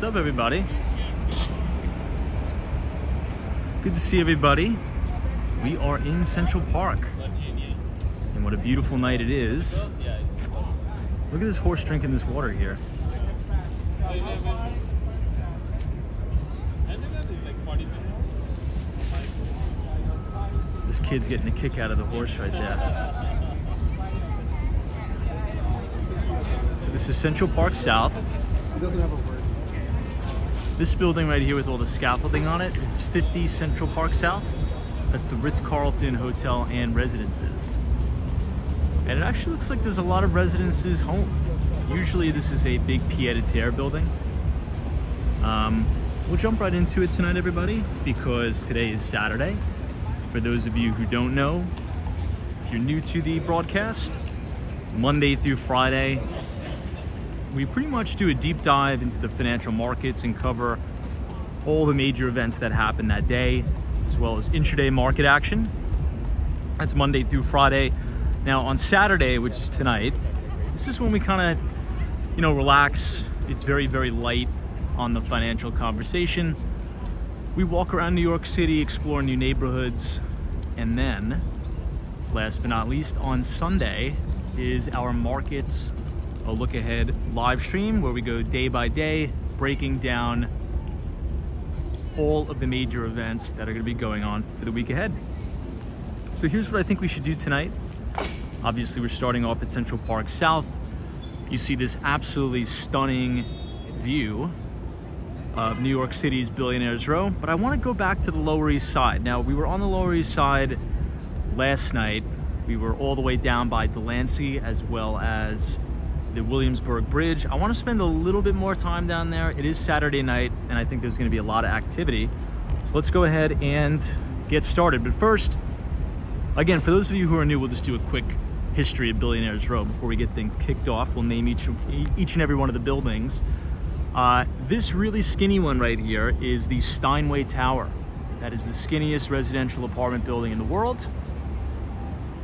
What's up, everybody? Good to see everybody. We are in Central Park, and what a beautiful night it is. Look at this horse drinking this water here. This kid's getting a kick out of the horse right there. So this is Central Park South. It doesn't have a word. This building right here with all the scaffolding on it is 50 Central Park South. That's the Ritz-Carlton Hotel and Residences. And it actually looks like there's a lot of residences home. Usually this is a big pied-à-terre building. We'll jump right into it tonight, everybody, because today is Saturday. For those of you who don't know, if you're new to the broadcast, Monday through Friday, we pretty much do a deep dive into the financial markets and cover all the major events that happen that day, as well as intraday market action. That's Monday through Friday. Now on Saturday, which is tonight, this is when we kind of, relax. It's very, very light on the financial conversation. We walk around New York City, explore new neighborhoods, and then, last but not least, on Sunday is our markets a look ahead live stream where we go day by day, breaking down all of the major events that are going to be going on for the week ahead. So here's what I think we should do tonight. Obviously, we're starting off at Central Park South. You see this absolutely stunning view of New York City's Billionaires Row, but I want to go back to the Lower East Side. Now, we were on the Lower East Side last night We were all the way down by Delancey as well as the Williamsburg Bridge. I want to spend a little bit more time down there. It is Saturday night, and I think there's going to be a lot of activity. So let's go ahead and get started. But first, again, for those of you who are new, we'll just do a quick history of Billionaires Row before we get things kicked off. We'll name each and every one of the buildings. This really skinny one right here is the Steinway Tower. That is the skinniest residential apartment building in the world.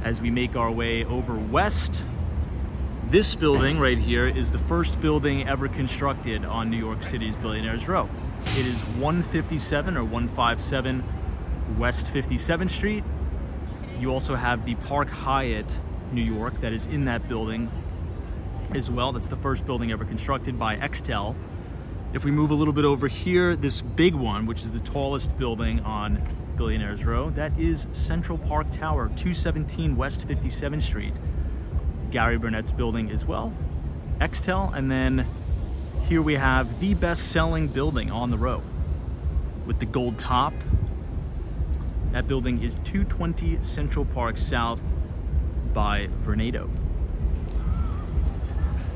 As we make our way over west, this building right here is the first building ever constructed on New York City's Billionaires Row. It is 157 or 157 West 57th Street. You also have the Park Hyatt, New York, that is in that building as well. That's the first building ever constructed by Extel. If we move a little bit over here, this big one, which is the tallest building on Billionaires Row, that is Central Park Tower, 217 West 57th Street. Gary Burnett's building as well, Extel. And then here we have the best-selling building on the row with the gold top. That building is 220 Central Park South by Vornado.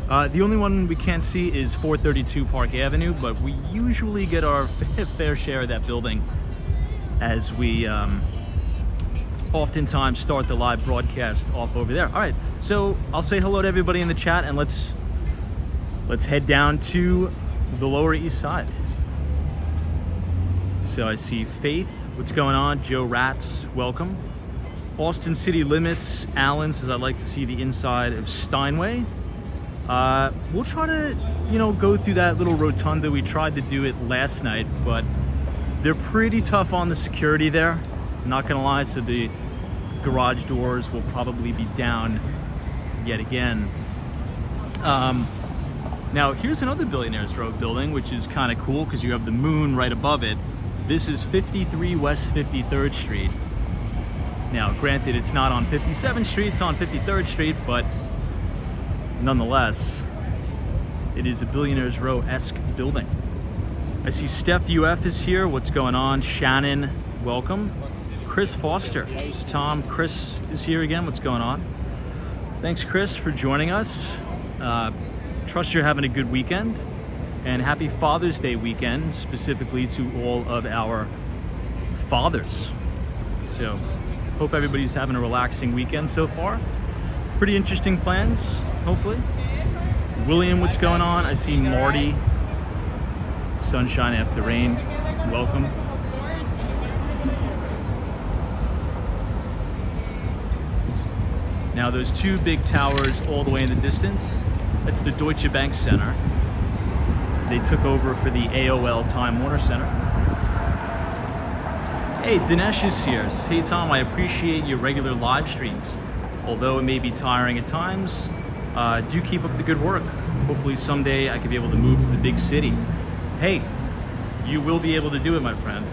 The only one we can't see is 432 Park Avenue, but we usually get our fair share of that building as we oftentimes start the live broadcast off over there. All right, so I'll say hello to everybody in the chat, and let's head down to the Lower East Side. So I see Faith, what's going on? Joe Ratz, welcome. Austin City Limits, Alan says, I'd like to see the inside of Steinway. We'll try to, go through that little rotunda. We tried to do it last night, but they're pretty tough on the security there. I'm not gonna lie, so the garage doors will probably be down yet again. Now, here's another Billionaires Row building, which is kind of cool because you have the moon right above it. This is 53 West 53rd Street. Now, granted, it's not on 57th Street, it's on 53rd Street, but nonetheless, it is a Billionaires Row-esque building. I see Steph UF is here. What's going on? Shannon, welcome. Chris Foster. It's Tom. Chris is here again. What's going on? Thanks, Chris, for joining us. Trust you're having a good weekend. And happy Father's Day weekend, specifically to all of our fathers. So, hope everybody's having a relaxing weekend so far. Pretty interesting plans, hopefully. William, what's going on? I see Marty. Sunshine after rain. Welcome. Now those two big towers all the way in the distance, that's the Deutsche Bank Center. They took over for the AOL Time Warner Center. Hey, Dinesh is here. Says, hey Tom, I appreciate your regular live streams. Although it may be tiring at times, do keep up the good work. Hopefully someday I could be able to move to the big city. Hey, you will be able to do it, my friend.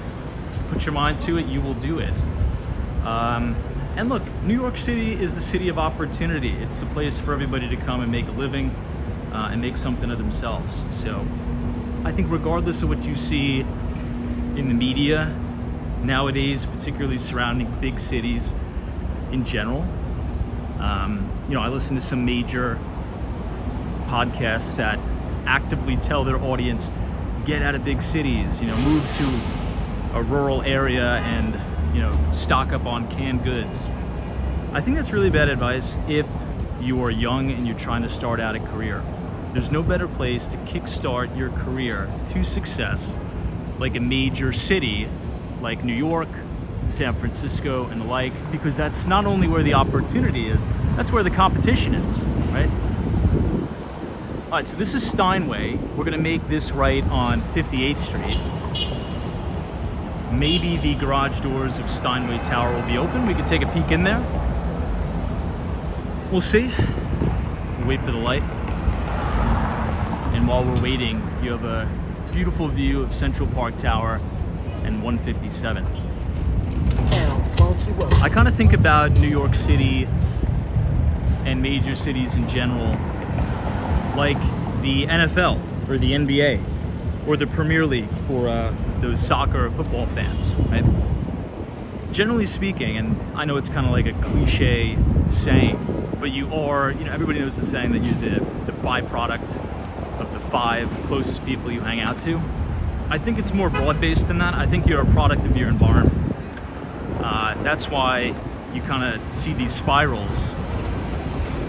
Put your mind to it, you will do it. And look, New York City is the city of opportunity. It's the place for everybody to come and make a living and make something of themselves. So I think regardless of what you see in the media nowadays, particularly surrounding big cities in general, I listen to some major podcasts that actively tell their audience, get out of big cities, move to a rural area and, stock up on canned goods. I think that's really bad advice if you are young and you're trying to start out a career. There's no better place to kickstart your career to success like a major city like New York, San Francisco, and the like, because that's not only where the opportunity is, that's where the competition is, right? All right, so this is Steinway. We're gonna make this right on 58th Street. Maybe the garage doors of Steinway Tower will be open. We can take a peek in there. We'll see. Wait for the light. And while we're waiting, you have a beautiful view of Central Park Tower and 157. I kind of think about New York City and major cities in general like the NFL or the NBA or the Premier League for those soccer or football fans, right? generally speaking, and I know it's kind of like a cliche saying, but you are, everybody knows the saying that you're the byproduct of the 5 closest people you hang out to. I think it's more broad-based than that. I think you're a product of your environment. That's why you kind of see these spirals.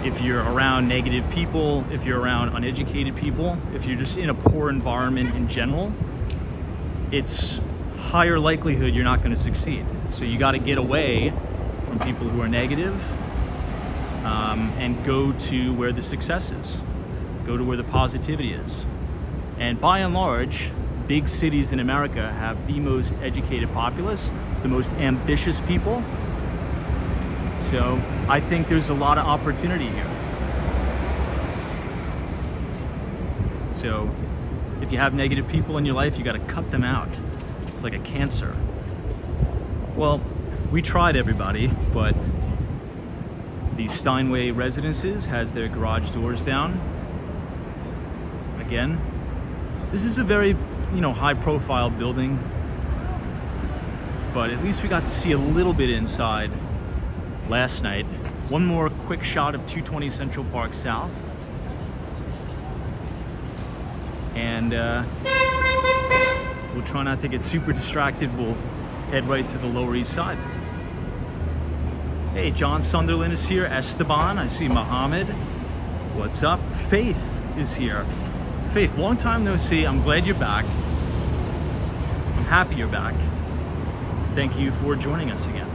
If you're around negative people, if you're around uneducated people, if you're just in a poor environment in general, it's higher likelihood you're not going to succeed. So you got to get away from people who are negative, and go to where the success is. Go to where the positivity is. And by and large, big cities in America have the most educated populace, the most ambitious people. So I think there's a lot of opportunity here. So if you have negative people in your life, you got to cut them out. It's like a cancer. Well, we tried, everybody, but the Steinway Residences has their garage doors down. Again, this is a very, high profile building, but at least we got to see a little bit inside last night. One more quick shot of 220 Central Park South. And we'll try not to get super distracted. We'll head right to the Lower East Side. Hey, John Sunderland is here. Esteban, I see Mohammed. What's up? Faith is here. Faith, long time no see. I'm glad you're back. I'm happy you're back. Thank you for joining us again.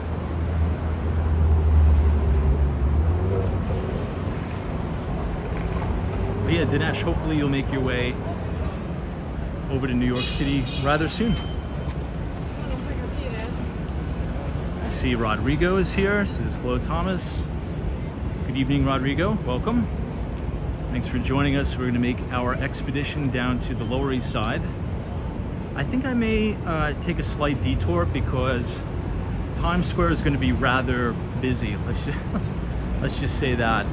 But yeah, Dinesh, hopefully you'll make your way over to New York City rather soon. I see Rodrigo is here. This is Hello Thomas. Good evening, Rodrigo. Welcome. Thanks for joining us. We're going to make our expedition down to the Lower East Side. I think I may take a slight detour because Times Square is going to be rather busy. Let's just say that.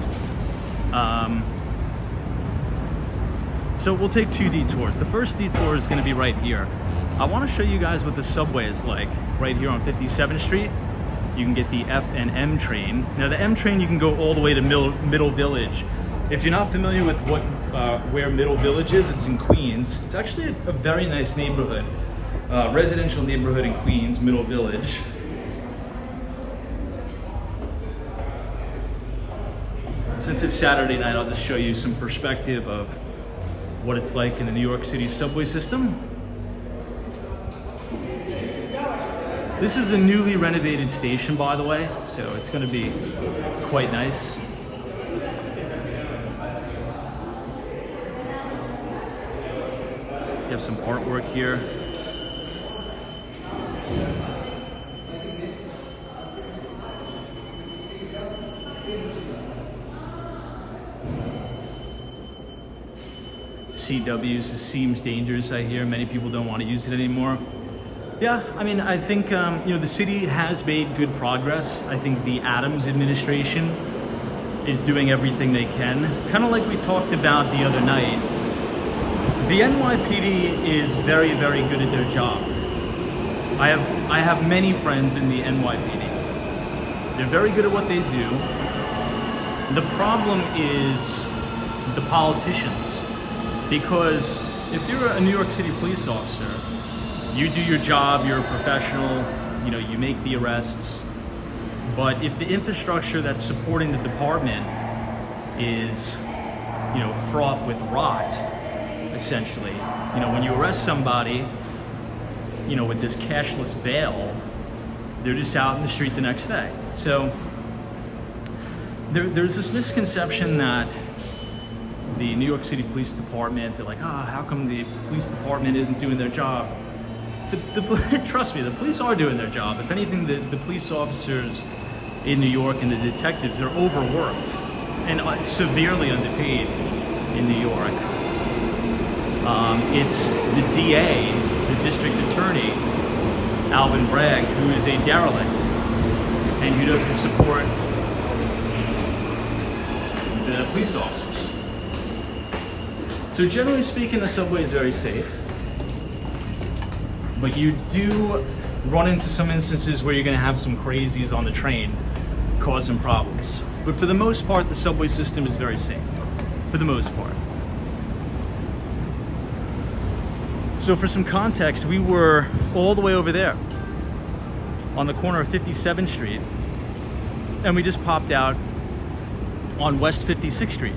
So we'll take 2 detours. The first detour is going to be right here. I want to show you guys what the subway is like right here on 57th Street. You can get the F and M train. Now the M train, you can go all the way to Middle Village. If you're not familiar with where Middle Village is, it's in Queens. It's actually a very nice neighborhood, residential neighborhood in Queens, Middle Village. Since it's Saturday night, I'll just show you some perspective of what it's like in the New York City subway system. This is a newly renovated station, by the way, so it's going to be quite nice. You have some artwork here. CW's seems dangerous, I hear. Many people don't want to use it anymore. Yeah, I mean, I think, the city has made good progress. I think the Adams administration is doing everything they can. Kind of like we talked about the other night. The NYPD is very, very good at their job. I have many friends in the NYPD. They're very good at what they do. The problem is the politicians. Because if you're a New York City police officer, you do your job, you're a professional, you make the arrests. But if the infrastructure that's supporting the department is, fraught with rot, essentially, when you arrest somebody, with this cashless bail, they're just out in the street the next day. So there's this misconception that the New York City Police Department, they're like, how come the police department isn't doing their job? Trust me, the police are doing their job. If anything, the police officers in New York and the detectives, they're overworked and severely underpaid in New York. It's the DA, the district attorney, Alvin Bragg, who is a derelict and who doesn't support the police officers. So generally speaking, the subway is very safe, but you do run into some instances where you're going to have some crazies on the train causing problems. But for the most part, the subway system is very safe. For the most part. So for some context, we were all the way over there on the corner of 57th Street, and we just popped out on West 56th Street.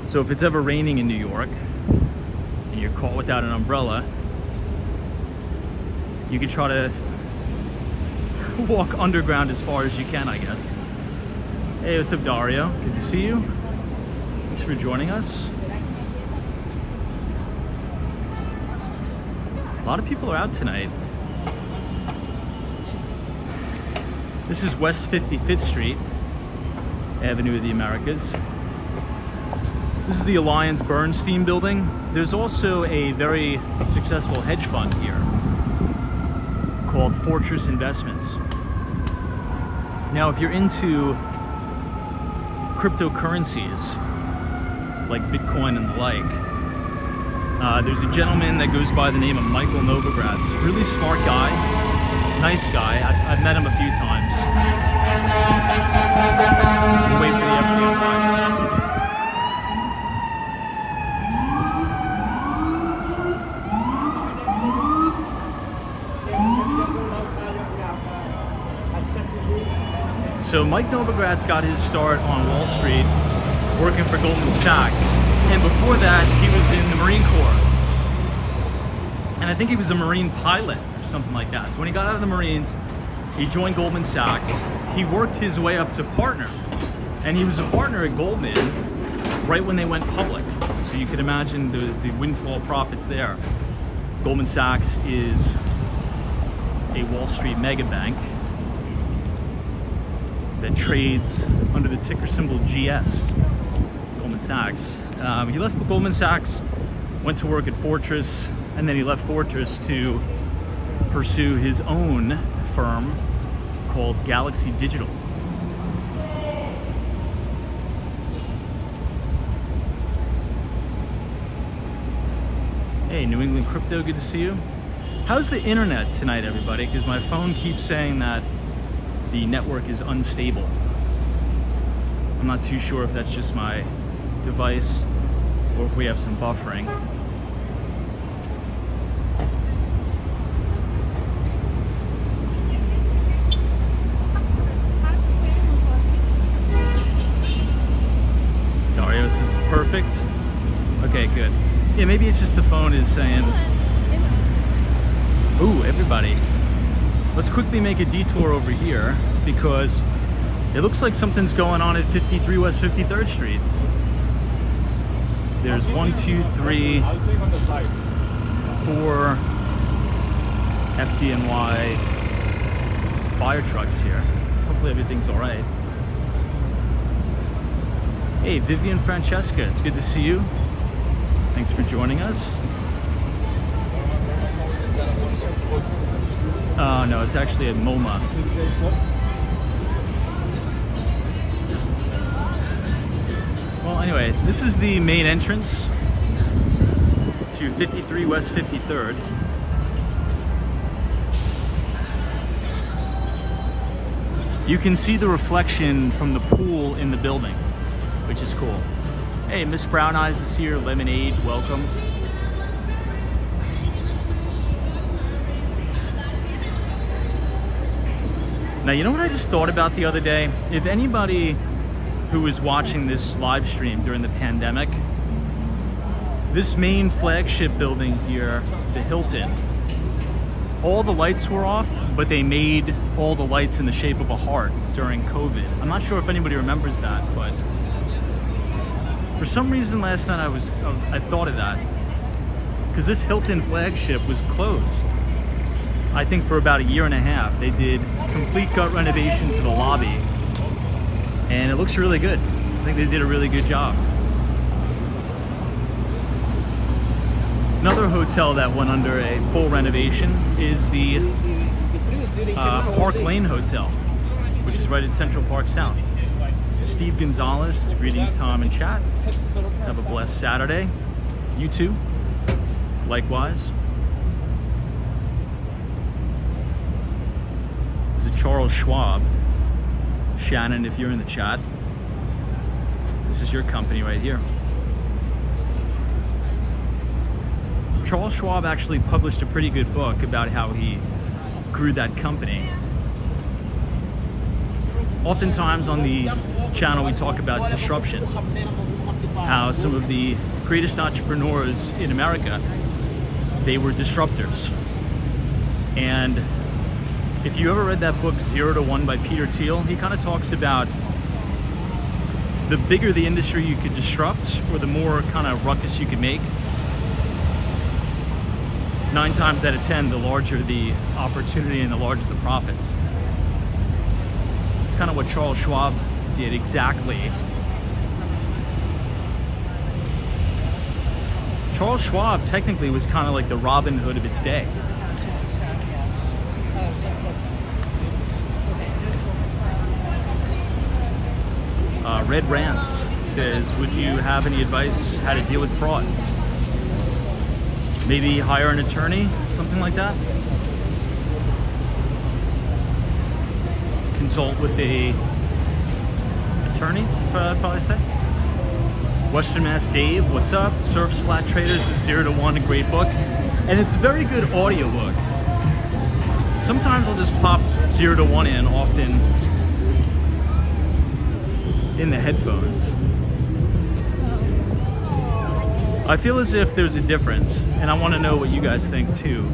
So if it's ever raining in New York and you're caught without an umbrella, you can try to walk underground as far as you can, I guess. Hey, what's up, Dario? Good to see you. Thanks for joining us. A lot of people are out tonight. This is West 55th Street, Avenue of the Americas. This is the Alliance Bernstein building. There's also a very successful hedge fund here called Fortress Investments. Now, if you're into cryptocurrencies like Bitcoin and the like, there's a gentleman that goes by the name of Michael Novogratz. Really smart guy, nice guy. I've met him a few times. We'll wait for the FBI. So Mike Novogratz got his start on Wall Street working for Goldman Sachs, and before that he was in the Marine Corps, and I think he was a Marine pilot or something like that. So when he got out of the Marines, he joined Goldman Sachs. He worked his way up to partner, and he was a partner at Goldman right when they went public. So you could imagine the windfall profits there. Goldman Sachs is a Wall Street mega bank that trades under the ticker symbol GS, Goldman Sachs. He left Goldman Sachs, went to work at Fortress, and then he left Fortress to pursue his own firm called Galaxy Digital. Hey, New England Crypto, good to see you. How's the internet tonight, everybody? Because my phone keeps saying that the network is unstable. I'm not too sure if that's just my device or if we have some buffering. Dario, this is perfect. Okay, good. Yeah, maybe it's just the phone is saying, ooh, everybody. Let's quickly make a detour over here because it looks like something's going on at 53 West 53rd Street. There's 1, 2, 3, 4 FDNY fire trucks here. Hopefully everything's all right. Hey, Vivian Francesca, it's good to see you. Thanks for joining us. No, it's actually at MoMA. Well, anyway, this is the main entrance to 53 West 53rd. You can see the reflection from the pool in the building, which is cool. Hey, Miss Brown Eyes is here. Lemonade, welcome. Now, you know what I just thought about the other day? If anybody who was watching this live stream during the pandemic, this main flagship building here, the Hilton, all the lights were off, but they made all the lights in the shape of a heart during COVID. I'm not sure if anybody remembers that, but for some reason last night I thought of that, because this Hilton flagship was closed, I think, for about a year and a half. They did complete gut renovation to the lobby, and it looks really good. I think they did a really good job. Another hotel that went under a full renovation is the Park Lane Hotel, which is right at Central Park South. Steve Gonzalez, greetings Tom and chat. Have a blessed Saturday. You too, likewise. Charles Schwab. Shannon, if you're in the chat, this is your company right here. Charles Schwab actually published a pretty good book about how he grew that company. Oftentimes on the channel we talk about disruption, how some of the greatest entrepreneurs in America, they were disruptors. And if you ever read that book 0 to 1 by Peter Thiel, he kind of talks about the bigger the industry you could disrupt, or the more kind of ruckus you could make, 9 times out of 10, the larger the opportunity and the larger the profits. It's kind of what Charles Schwab did exactly. Charles Schwab technically was kind of like the Robin Hood of its day. Red Rants says, would you have any advice how to deal with fraud? Maybe hire an attorney, something like that. Consult with a attorney, that's what I'd probably say. Western Mass Dave, what's up? Surfs Flat Traders is 0 to 1, a great book. And it's a very good audio book. Sometimes I'll just pop 0 to 1 in, often in the headphones. I feel as if there's a difference, and I want to know what you guys think too.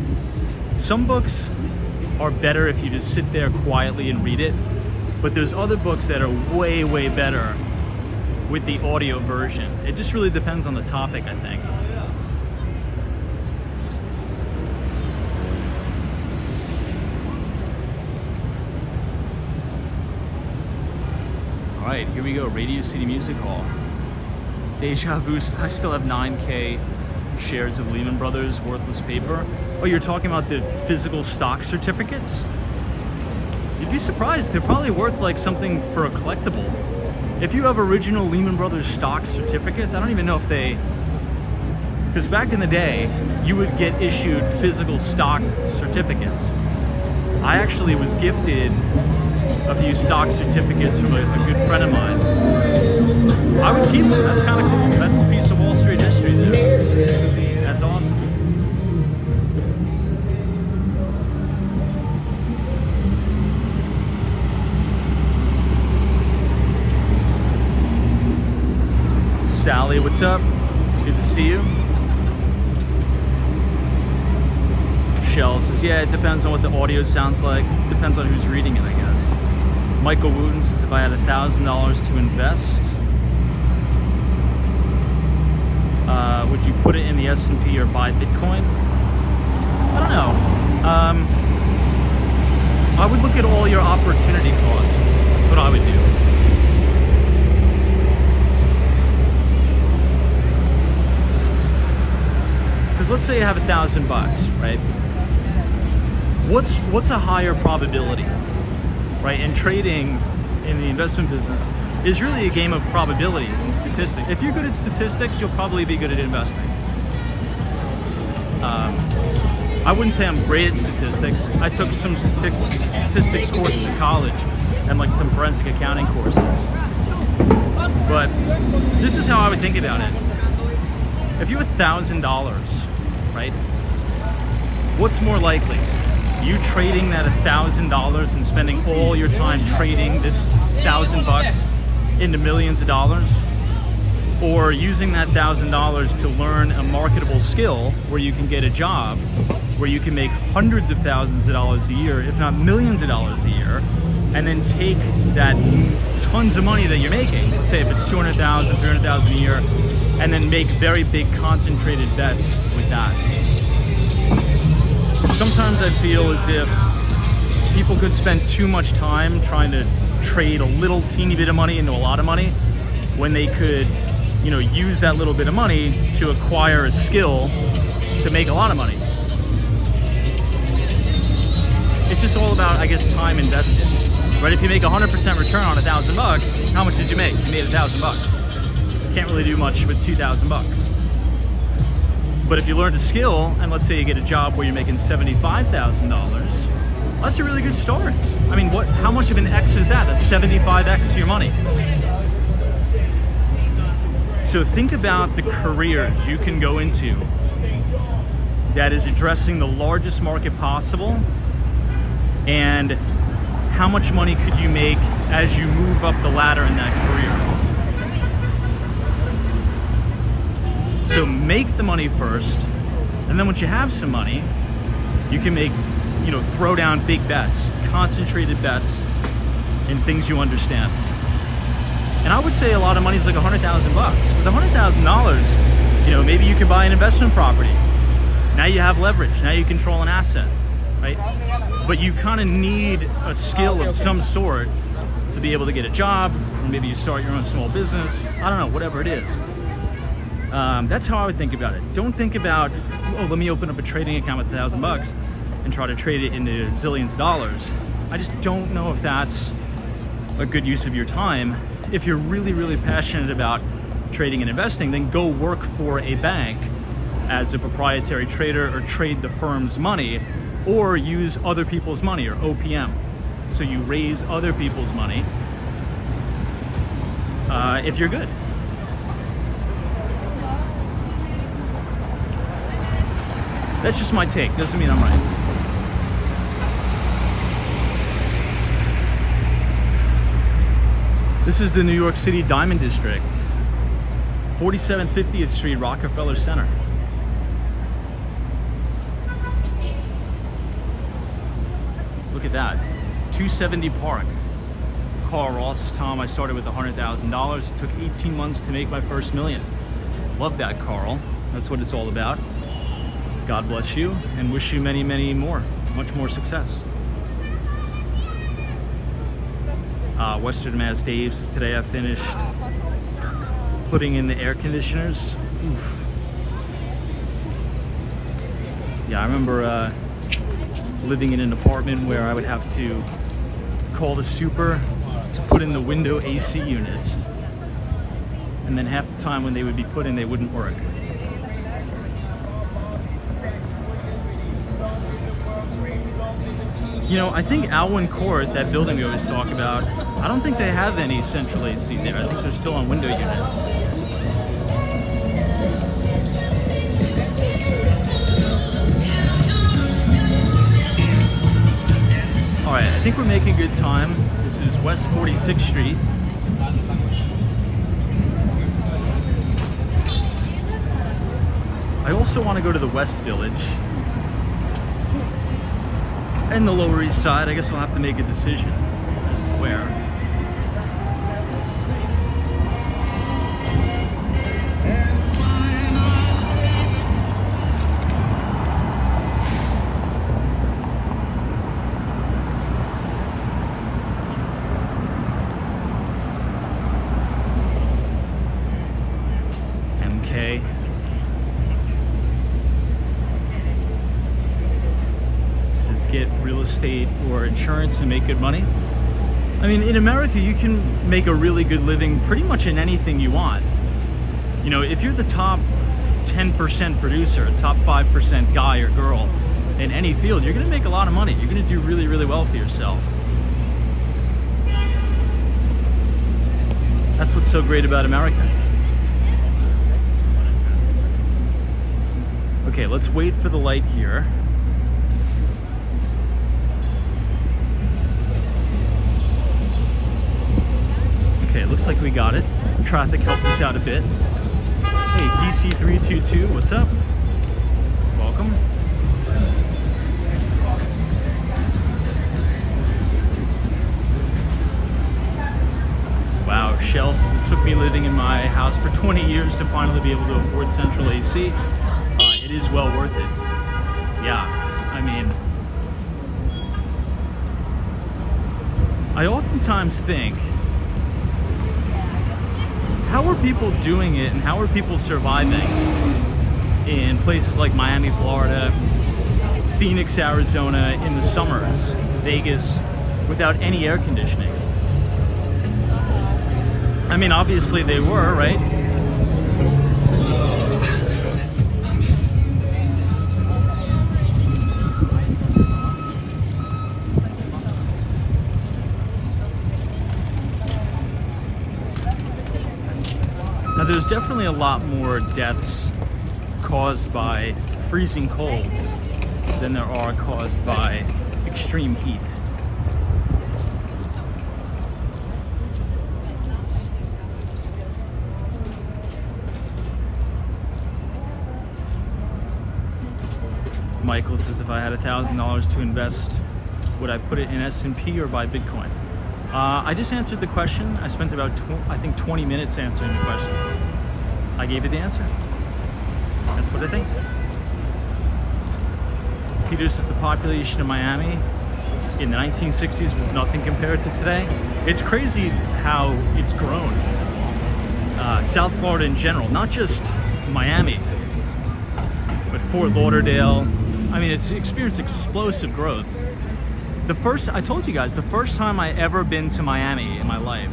Some books are better if you just sit there quietly and read it, but there's other books that are way, way better with the audio version. It just really depends on the topic, I think. All right, here we go, Radio City Music Hall. Deja Vu says, I still have 9K shares of Lehman Brothers worthless paper. Oh, you're talking about the physical stock certificates? You'd be surprised, they're probably worth like something for a collectible. If you have original Lehman Brothers stock certificates, I don't even know if they, because back in the day, you would get issued physical stock certificates. I actually was gifted a few stock certificates from a good friend of mine. I would keep them, that's kind of cool. That's a piece of Wall Street history there. That's awesome. Sally, what's up? Good to see you. Shell says, yeah, it depends on what the audio sounds like. Depends on who's reading it, I guess. Michael Wooten says, if I had $1,000 to invest, would you put it in the S&P or buy Bitcoin? I don't know. I would look at all your opportunity cost. That's what I would do. Because let's say you have $1,000, right? What's a higher probability, right? And trading in the investment business is really a game of probabilities and statistics. If you're good at statistics, you'll probably be good at investing. I wouldn't say I'm great at statistics. I took some statistics courses in college and like some forensic accounting courses. But this is how I would think about it. If you have $1,000, right? What's more likely? You trading that $1,000 and spending all your time trading this $1,000 into millions of dollars, or using that $1,000 to learn a marketable skill where you can get a job where you can make hundreds of thousands of dollars a year, if not millions of dollars a year, and then take that tons of money that you're making, let's say if it's $200,000, $300,000 a year, and then make very big concentrated bets with that. Sometimes I feel as if people could spend too much time trying to trade a little teeny bit of money into a lot of money when they could, use that little bit of money to acquire a skill to make a lot of money. It's just all about, I guess, time invested. Right? If you make 100% return on $1,000, how much did you make? You made $1,000. Can't really do much with $2,000. But if you learned a skill, and let's say you get a job where you're making $75,000, That's a really good start. I mean, how much of an X is that? That's 75X your money. So think about the careers you can go into that is addressing the largest market possible, and how much money could you make as you move up the ladder in that career. So make the money first, and then once you have some money, you can make, throw down big bets, concentrated bets in things you understand. And I would say a lot of money is like $100,000. With $100,000, maybe you can buy an investment property. Now you have leverage. Now you control an asset, right? But you kind of need a skill of some sort to be able to get a job, or maybe you start your own small business. I don't know, whatever it is. That's how I would think about it. Don't think about, let me open up a trading account with $1,000 and try to trade it into zillions of dollars. I just don't know if that's a good use of your time. If you're really, really passionate about trading and investing, then go work for a bank as a proprietary trader, or trade the firm's money, or use other people's money, or OPM. So you raise other people's money if you're good. That's just my take. Doesn't mean I'm right. This is the New York City Diamond District, 4750th Street, Rockefeller Center. Look at that, 270 Park. Carl Ross, Tom, I started with $100,000. It took 18 months to make my first million. Love that, Carl. That's what it's all about. God bless you, and wish you many, many more, much more success. Western Mass Dave's today. I finished putting in the air conditioners. Oof. Yeah, I remember living in an apartment where I would have to call the super to put in the window AC units, and then half the time when they would be put in, they wouldn't work. I think Alwyn Court, that building we always talk about, I don't think they have any central AC there. I think they're still on window units. All right, I think we're making good time. This is West 46th Street. I also want to go to the West Village and the Lower East Side. I guess I'll have to make a decision as to where. MK. Get real estate or insurance and make good money. I mean, in America, you can make a really good living pretty much in anything you want. If you're the top 10% producer, top 5% guy or girl in any field, you're gonna make a lot of money. You're gonna do really, really well for yourself. That's what's so great about America. Okay, let's wait for the light here. Okay, looks like we got it. Traffic helped us out a bit. Hey, DC322, what's up? Welcome. Wow, Shell says it took me living in my house for 20 years to finally be able to afford central AC. It is well worth it. Yeah, I mean, I oftentimes think, how are people doing it and how are people surviving in places like Miami, Florida, Phoenix, Arizona in the summers, Vegas, without any air conditioning? I mean, obviously they were, right? Now there's definitely a lot more deaths caused by freezing cold than there are caused by extreme heat. Michael says, if I had $1,000 to invest, would I put it in S&P or buy Bitcoin? I just answered the question. I spent about, I think, 20 minutes answering the question. I gave you the answer. That's what I think. Peter says the population of Miami in the 1960s was nothing compared to today. It's crazy how it's grown. South Florida in general, not just Miami, but Fort Lauderdale. I mean, it's experienced explosive growth. I told you guys, the first time I ever been to Miami in my life,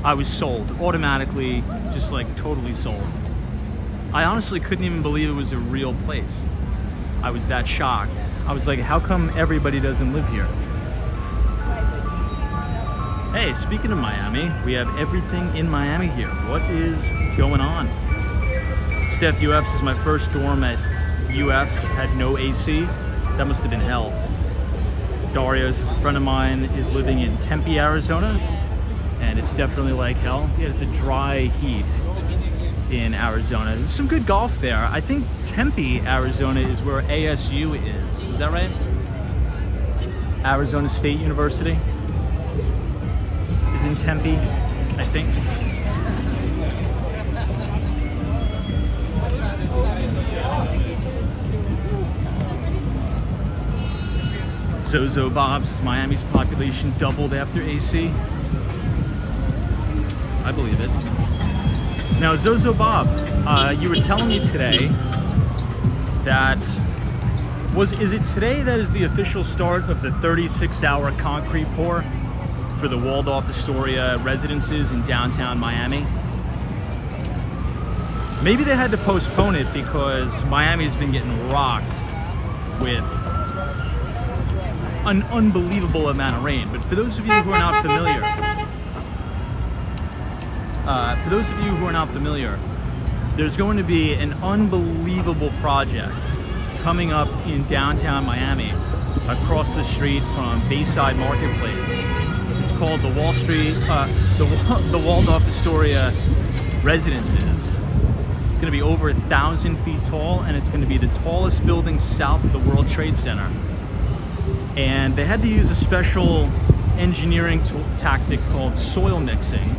I was sold automatically, just like totally sold. I honestly couldn't even believe it was a real place. I was that shocked. I was like, how come everybody doesn't live here? Hey, speaking of Miami, we have everything in Miami here. What is going on? Steph UF says, my first dorm at UF had no AC. That must have been hell. Dario says, a friend of mine is living in Tempe, Arizona, and it's definitely like hell. Yeah, it's a dry heat in Arizona. There's some good golf there. I think Tempe, Arizona is where ASU is. Is that right? Arizona State University is in Tempe, I think. Zozo Bob says Miami's population doubled after AC. I believe it. Now, Zozo Bob, you were telling me today that is it today that is the official start of the 36-hour concrete pour for the Waldorf Astoria residences in downtown Miami? Maybe they had to postpone it because Miami's been getting rocked with an unbelievable amount of rain. But for those of you who are not familiar, there's going to be an unbelievable project coming up in downtown Miami across the street from Bayside Marketplace. It's called the the Waldorf Astoria Residences. It's going to be over 1,000 feet tall, and it's going to be the tallest building south of the World Trade Center. And they had to use a special engineering tactic called soil mixing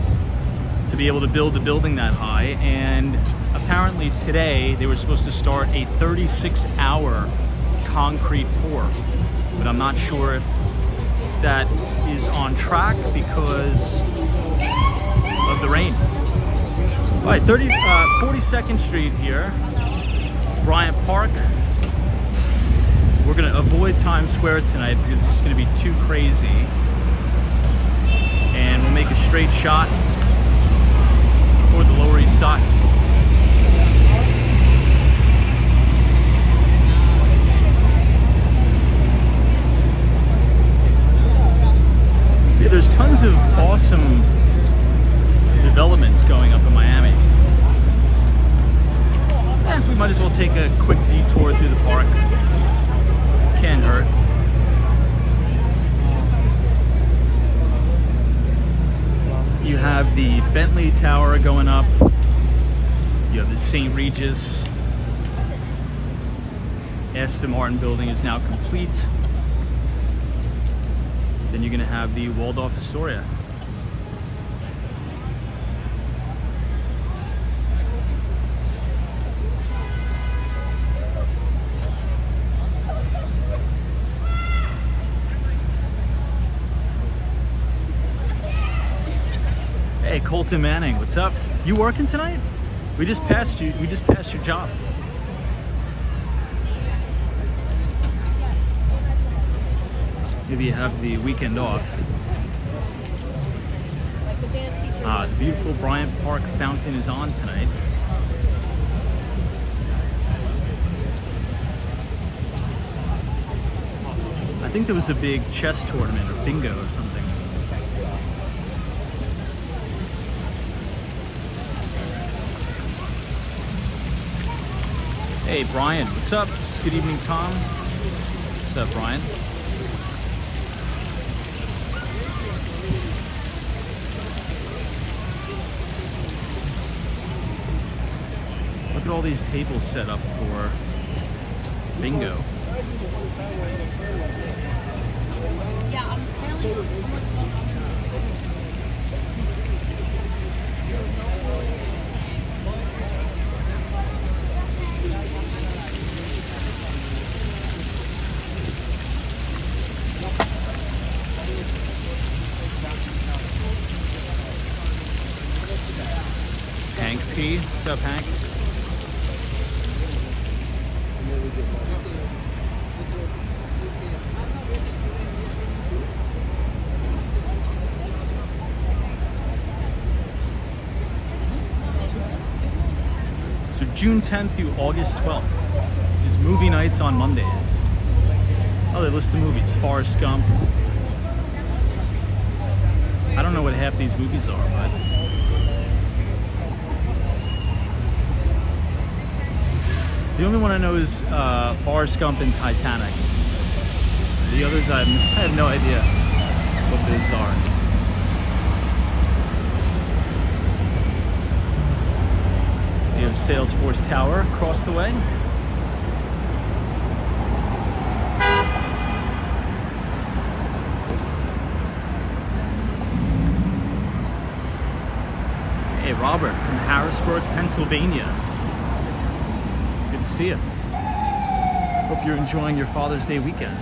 to be able to build a building that high. And apparently today they were supposed to start a 36-hour concrete pour, but I'm not sure if that is on track because of the rain. All right, 42nd Street here, Bryant Park. We're gonna avoid Times Square tonight because it's just gonna be too crazy. And we'll make a straight shot toward the Lower East Side. Yeah, there's tons of awesome developments going up in Miami. We might as well take a quick detour through the park. Can't hurt. You have the Bentley Tower going up. You have the St. Regis. Aston Martin building is now complete. Then you're going to have the Waldorf Astoria. Hey, Colton Manning, what's up? You working tonight? We just passed you. We just passed your job. Maybe you have the weekend off. The beautiful Bryant Park fountain is on tonight. I think there was a big chess tournament or bingo or something. Hey, Brian, what's up? Good evening, Tom. What's up, Brian? Look at all these tables set up for bingo. Hank P. What's up, Hank? So June 10th through August 12th is movie nights on Mondays. Oh, they list the movies. Forrest Gump. I don't know what half these movies are, but the only one I know is Forrest Gump and Titanic. The others, I have no idea what those are. We have Salesforce Tower across the way. Hey, Robert from Harrisburg, Pennsylvania. Good to see you. Hope you're enjoying your Father's Day weekend.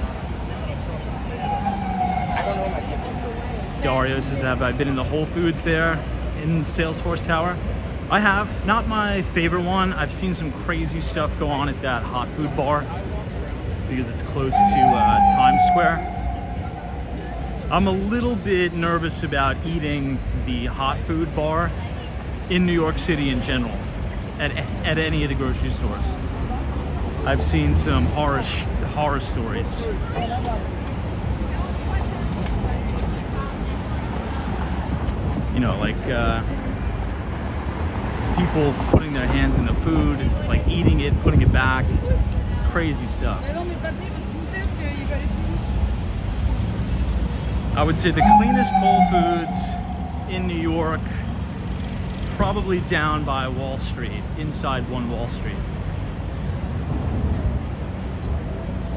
Dario says, have I been in the Whole Foods there in Salesforce Tower? I have. Not my favorite one. I've seen some crazy stuff go on at that hot food bar because it's close to Times Square. I'm a little bit nervous about eating the hot food bar in New York City in general, at any of the grocery stores. I've seen some horror stories. You know, like people putting their hands in the food, like eating it, putting it back, crazy stuff. I would say the cleanest Whole Foods in New York, probably down by Wall Street, inside One Wall Street.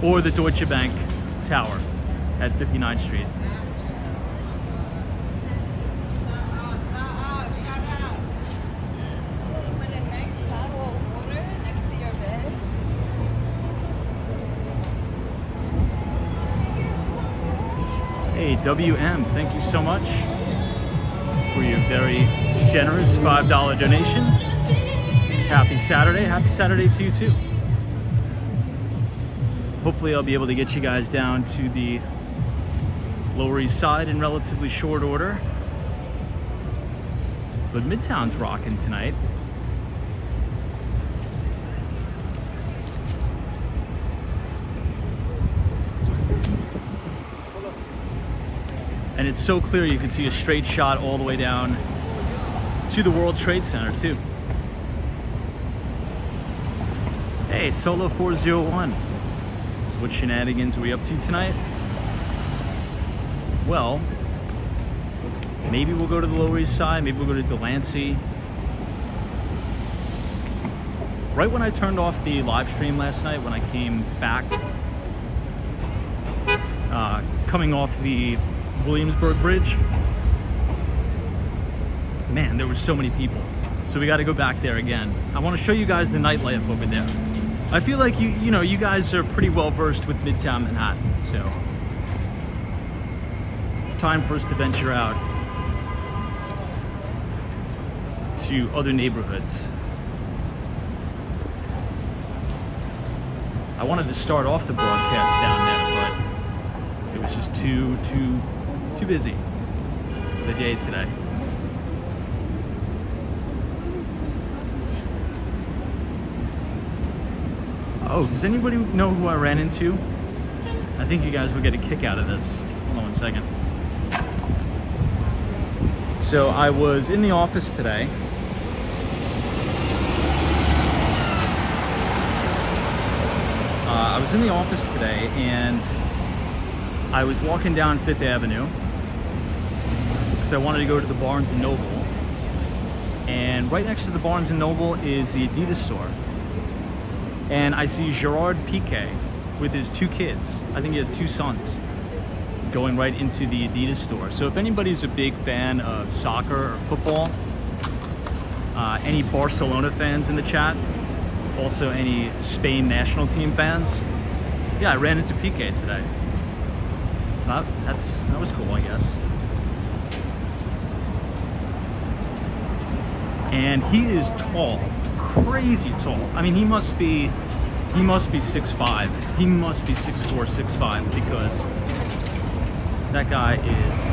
Or the Deutsche Bank Tower at 59th Street. Hey, WM, thank you so much for your very generous $5 donation. It's happy Saturday. Happy Saturday to you too. Hopefully I'll be able to get you guys down to the Lower East Side in relatively short order. But Midtown's rocking tonight. And it's so clear you can see a straight shot all the way down to the World Trade Center too. Hey, Solo 401. This is what shenanigans are we up to tonight? Well, maybe we'll go to the Lower East Side, maybe we'll go to Delancey. Right when I turned off the live stream last night, when I came back, coming off the Williamsburg Bridge, man, there were so many people. So we got to go back there again. I want to show you guys the nightlife over there. I feel like you guys are pretty well versed with Midtown Manhattan, so it's time for us to venture out to other neighborhoods. I wanted to start off the broadcast down there, but it was just too busy for the day today. Oh, does anybody know who I ran into? I think you guys will get a kick out of this. Hold on one second. So I was in the office today. was in the office today and I was walking down Fifth Avenue because I wanted to go to the Barnes & Noble. And right next to the Barnes & Noble is the Adidas store. And I see Gerard Piqué with his 2 kids. I think he has 2 sons going right into the Adidas store. So if anybody's a big fan of soccer or football, any Barcelona fans in the chat, also any Spain national team fans, yeah, I ran into Piqué today. So that was cool, I guess. And he is tall, crazy tall. I mean, he must be 6'5". He must be 6'4", 6'5", because that guy is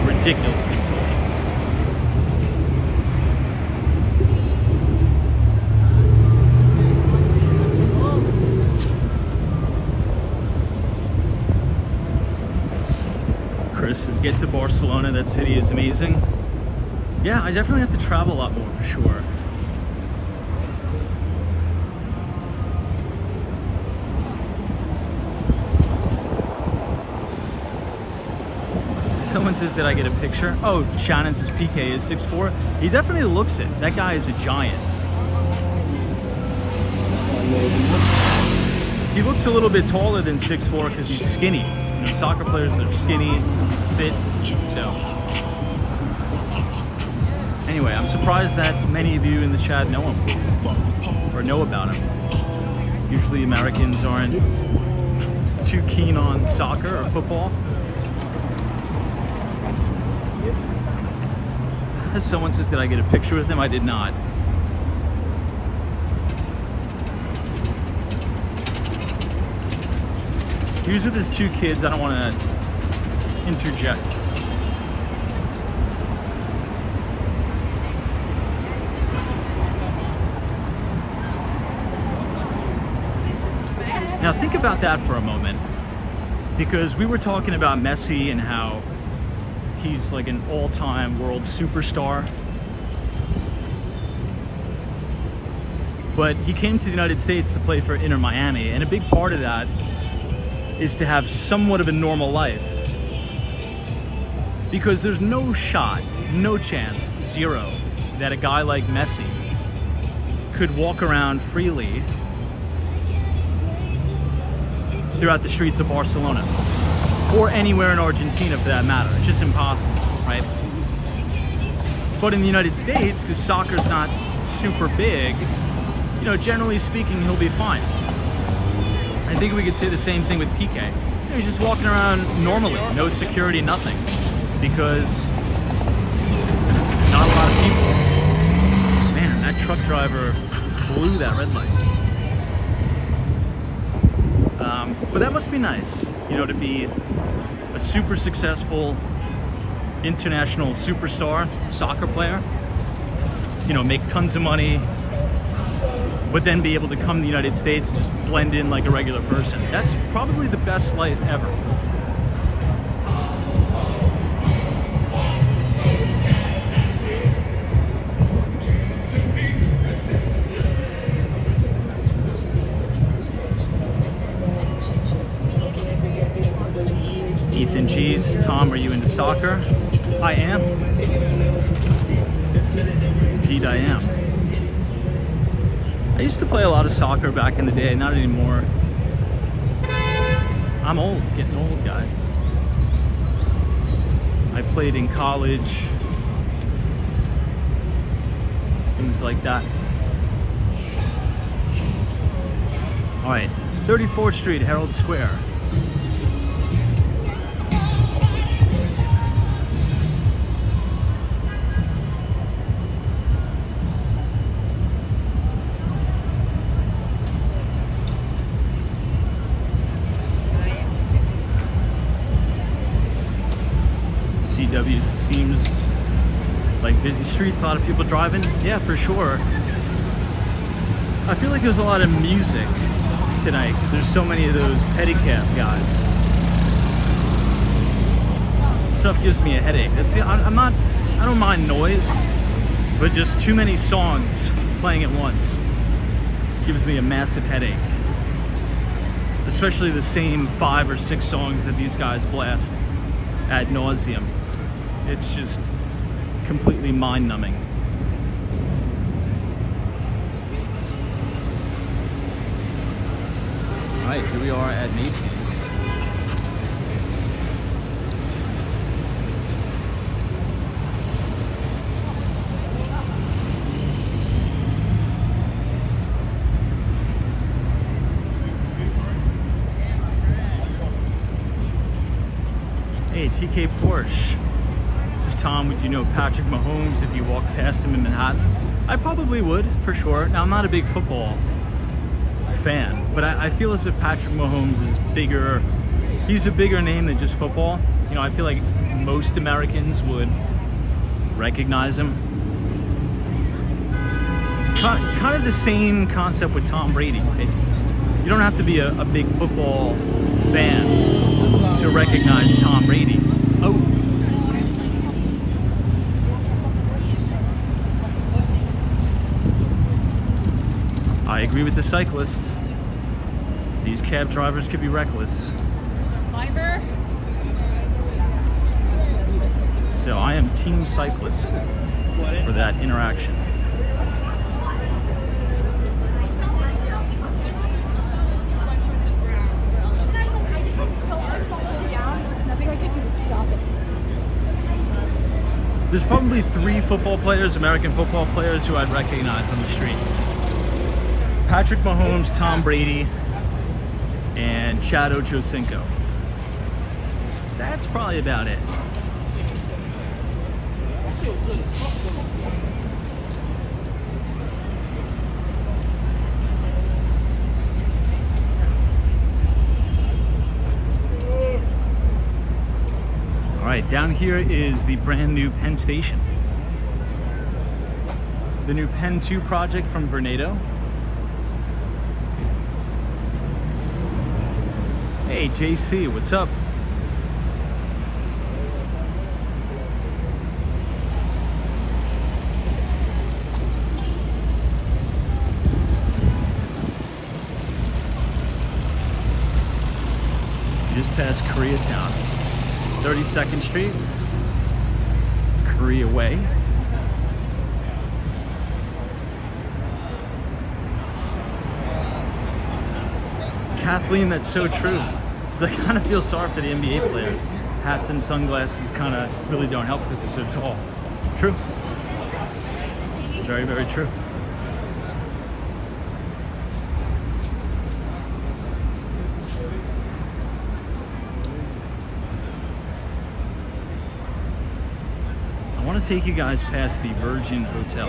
ridiculously tall. Chris says, get to Barcelona, that city is amazing. Yeah, I definitely have to travel a lot more for sure. Someone says that I get a picture. Oh, Shannon says PK is 6'4". He definitely looks it. That guy is a giant. He looks a little bit taller than 6'4" because he's skinny. You know, soccer players are skinny, fit, so. Anyway, I'm surprised that many of you in the chat know him or know about him. Usually Americans aren't too keen on soccer or football. Someone says, did I get a picture with him? I did not. He was with his 2 kids. I don't want to interject. Now think about that for a moment, because we were talking about Messi and how he's like an all-time world superstar. But he came to the United States to play for Inter Miami, and a big part of that is to have somewhat of a normal life. Because there's no shot, no chance, zero, that a guy like Messi could walk around freely throughout the streets of Barcelona or anywhere in Argentina for that matter. It's just impossible, right? But in the United States, because soccer's not super big, you know, generally speaking, he'll be fine. I think we could say the same thing with Piqué. You know, he's just walking around normally, no security, nothing, because not a lot of people. Man, that truck driver just blew that red light. But that must be nice, you know, to be a super successful international superstar soccer player, you know, make tons of money, but then be able to come to the United States and just blend in like a regular person. That's probably the best life ever. Ethan G's, Tom, are you into soccer? I am. Indeed I am. I used to play a lot of soccer back in the day, not anymore. I'm old, getting old, guys. I played in college, things like that. All right, 34th Street, Herald Square. CW seems like busy streets, a lot of people driving. Yeah, for sure. I feel like there's a lot of music tonight because there's so many of those pedicab guys. Stuff gives me a headache. I don't mind noise, but just too many songs playing at once gives me a massive headache. especially the same 5 or 6 songs that these guys blast ad nauseum. It's just completely mind-numbing. All right, here we are at Macy's. Hey, TK Porsche. This is Tom. Would you know Patrick Mahomes if you walk past him in Manhattan? I probably would, for sure. Now, I'm not a big football fan, but I feel as if Patrick Mahomes is bigger. He's a bigger name than just football. You know, I feel like most Americans would recognize him. Kind of the same concept with Tom Brady, right? You don't have to be a big football fan to recognize Tom Brady. Oh. I agree with the cyclists. These cab drivers could be reckless. Survivor. So I am team cyclist for that interaction. There's probably 3 football players, American football players, who I'd recognize on the street. Patrick Mahomes, Tom Brady, and Chad Ochocinco. That's probably about it. All right, down here is the brand new Penn Station. The new Penn 2 project from Vornado. Hey, JC, what's up? You just passed Koreatown. 32nd Street, Korea Way. Kathleen, that's so true. I kind of feel sorry for the NBA players. Hats and sunglasses kind of really don't help because they're so tall. True. Very, very true. I want to take you guys past the Virgin Hotel.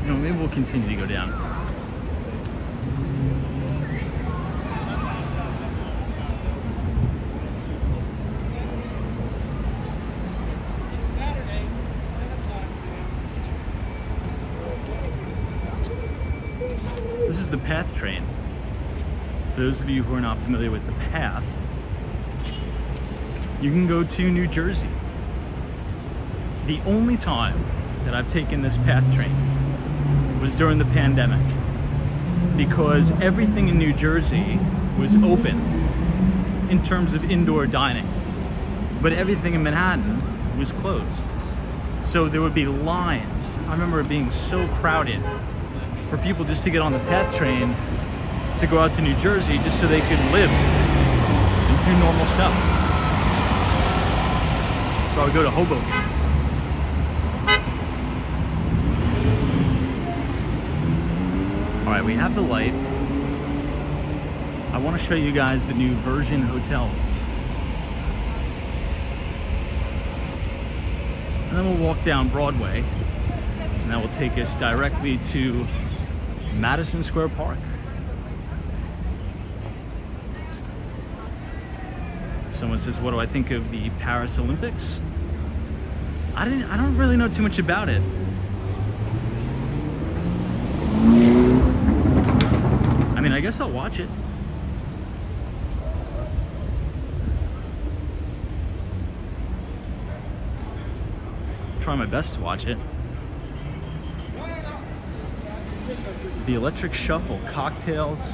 You know, maybe we'll continue to go down. It's Saturday, 10 o'clock. This is the PATH train. For those of you who are not familiar with the PATH, you can go to New Jersey. The only time that I've taken this PATH train was during the pandemic, because everything in New Jersey was open in terms of indoor dining, but everything in Manhattan was closed. So there would be lines. I remember it being so crowded for people just to get on the PATH train to go out to New Jersey just so they could live and do normal stuff. So I would go to Hoboken. All right, we have the light. I want to show you guys the new Virgin hotels. And then we'll walk down Broadway, and that will take us directly to Madison Square Park. Someone says, what do I think of the Paris Olympics? I don't really know too much about it. I mean, I guess I'll watch it. try my best to watch it. The Electric Shuffle, cocktails.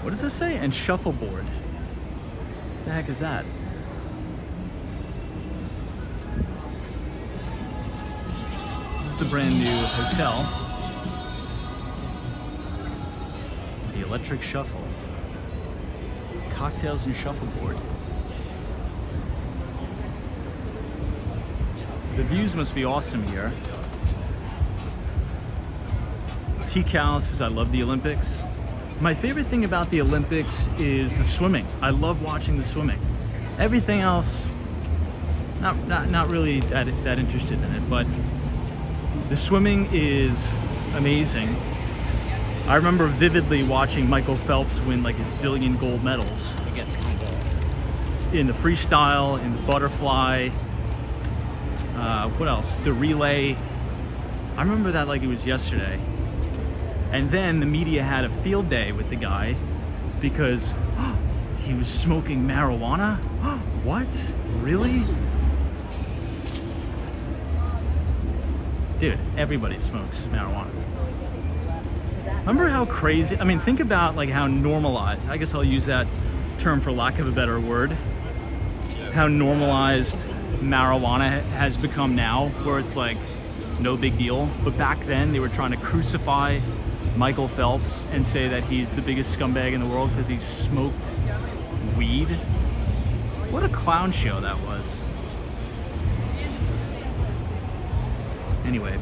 What does this say? And shuffleboard. What the heck is that? This is the brand new hotel. The Electric Shuffle. Cocktails and shuffleboard. The views must be awesome here. Steakhouse says, I love the Olympics. My favorite thing about the Olympics is the swimming. I love watching the swimming. Everything else, not really that interested in it, but the swimming is amazing. I remember vividly watching Michael Phelps win like a zillion gold medals Against Condo. in the freestyle, in the butterfly. What else? The relay. I remember that like it was yesterday. And then the media had a field day with the guy because he was smoking marijuana. What? Really? Dude, everybody smokes marijuana. Remember how crazy, I mean, think about like how normalized, I guess I'll use that term for lack of a better word, how normalized marijuana has become now, where it's like no big deal. But back then they were trying to crucify Michael Phelps and say that he's the biggest scumbag in the world because he smoked weed. What a clown show that was. Anyway.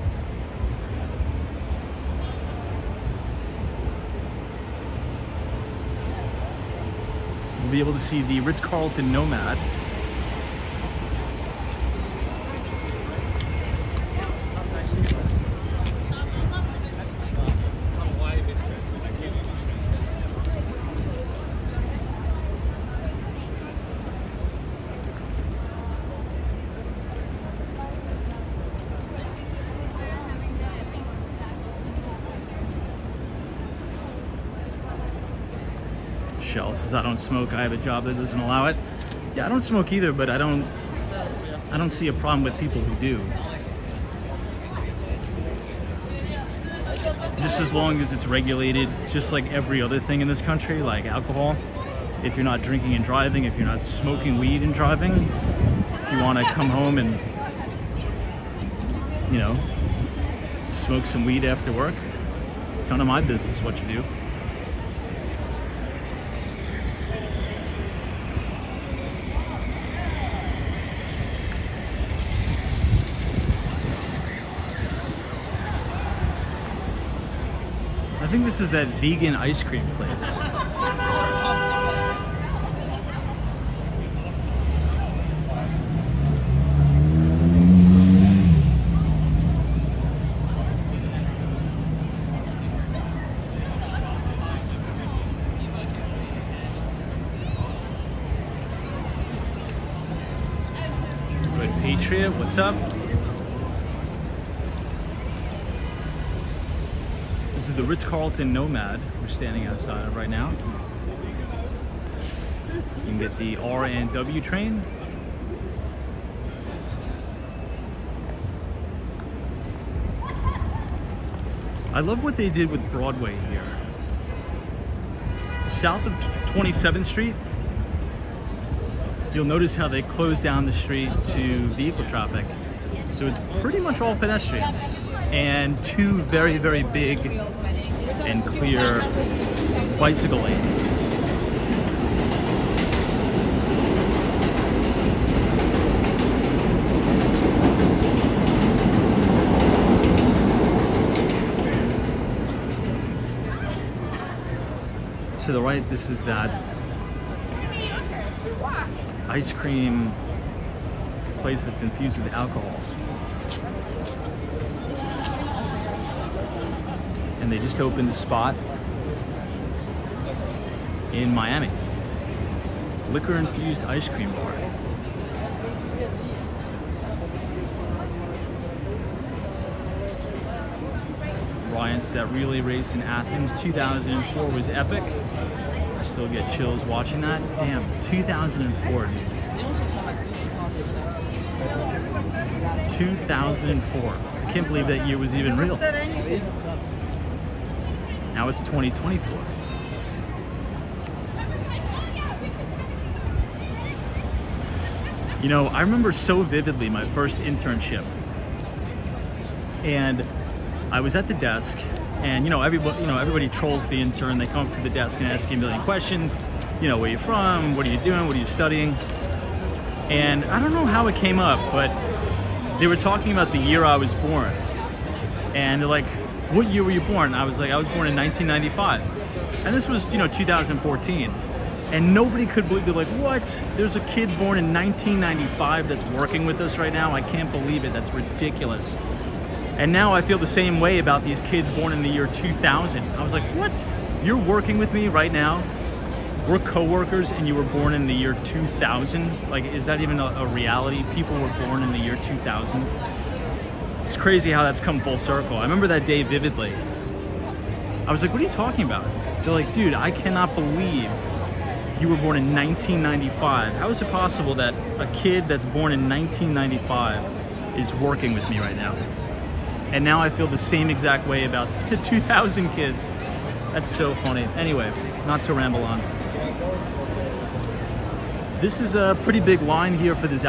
We'll be able to see the Ritz-Carlton NoMad. Shell says, I don't smoke. I have a job that doesn't allow it. Yeah, I don't smoke either, but I don't see a problem with people who do. Just as long as it's regulated, just like every other thing in this country, like alcohol. If you're not drinking and driving, if you're not smoking weed and driving, if you want to come home and, you know, smoke some weed after work, it's none of my business what you do. I think this is that vegan ice cream place. Good Patriot, what's up? This is the Ritz-Carlton NoMad we're standing outside of right now. You can get the R and W train. I love what they did with Broadway here. South of 27th Street, you'll notice how they closed down the street to vehicle traffic. So it's pretty much all pedestrians and two very, very big and clear bicycle lanes. To the right, this is that ice cream place that's infused with alcohol. And they just opened a spot in Miami. Liquor infused ice cream bar. Bryant's that relay race in Athens 2004 was epic. I still get chills watching that. Damn, 2004, dude. 2004. I can't believe that year was even real. Now it's 2024. You know, I remember so vividly my first internship. And I was at the desk, and everybody trolls the intern. They come up to the desk and ask you a million questions. You know, where you from? What are you doing? What are you studying? And I don't know how it came up, but they were talking about the year I was born. And they're like, what year were you born? I was like, I was born in 1995. And this was, 2014. And nobody could believe. They're like, what? There's a kid born in 1995 that's working with us right now? I can't believe it. That's ridiculous. And now I feel the same way about these kids born in the year 2000. I was like, what? You're working with me right now? We're co-workers and you were born in the year 2000? Like, is that even a reality? People were born in the year 2000? It's crazy how that's come full circle. I remember that day vividly. I was like, what are you talking about? They're like, dude, I cannot believe you were born in 1995. How is it possible that a kid that's born in 1995 is working with me right now? And now I feel the same exact way about the 2000 kids. That's so funny. Anyway, not to ramble on. This is a pretty big line here for this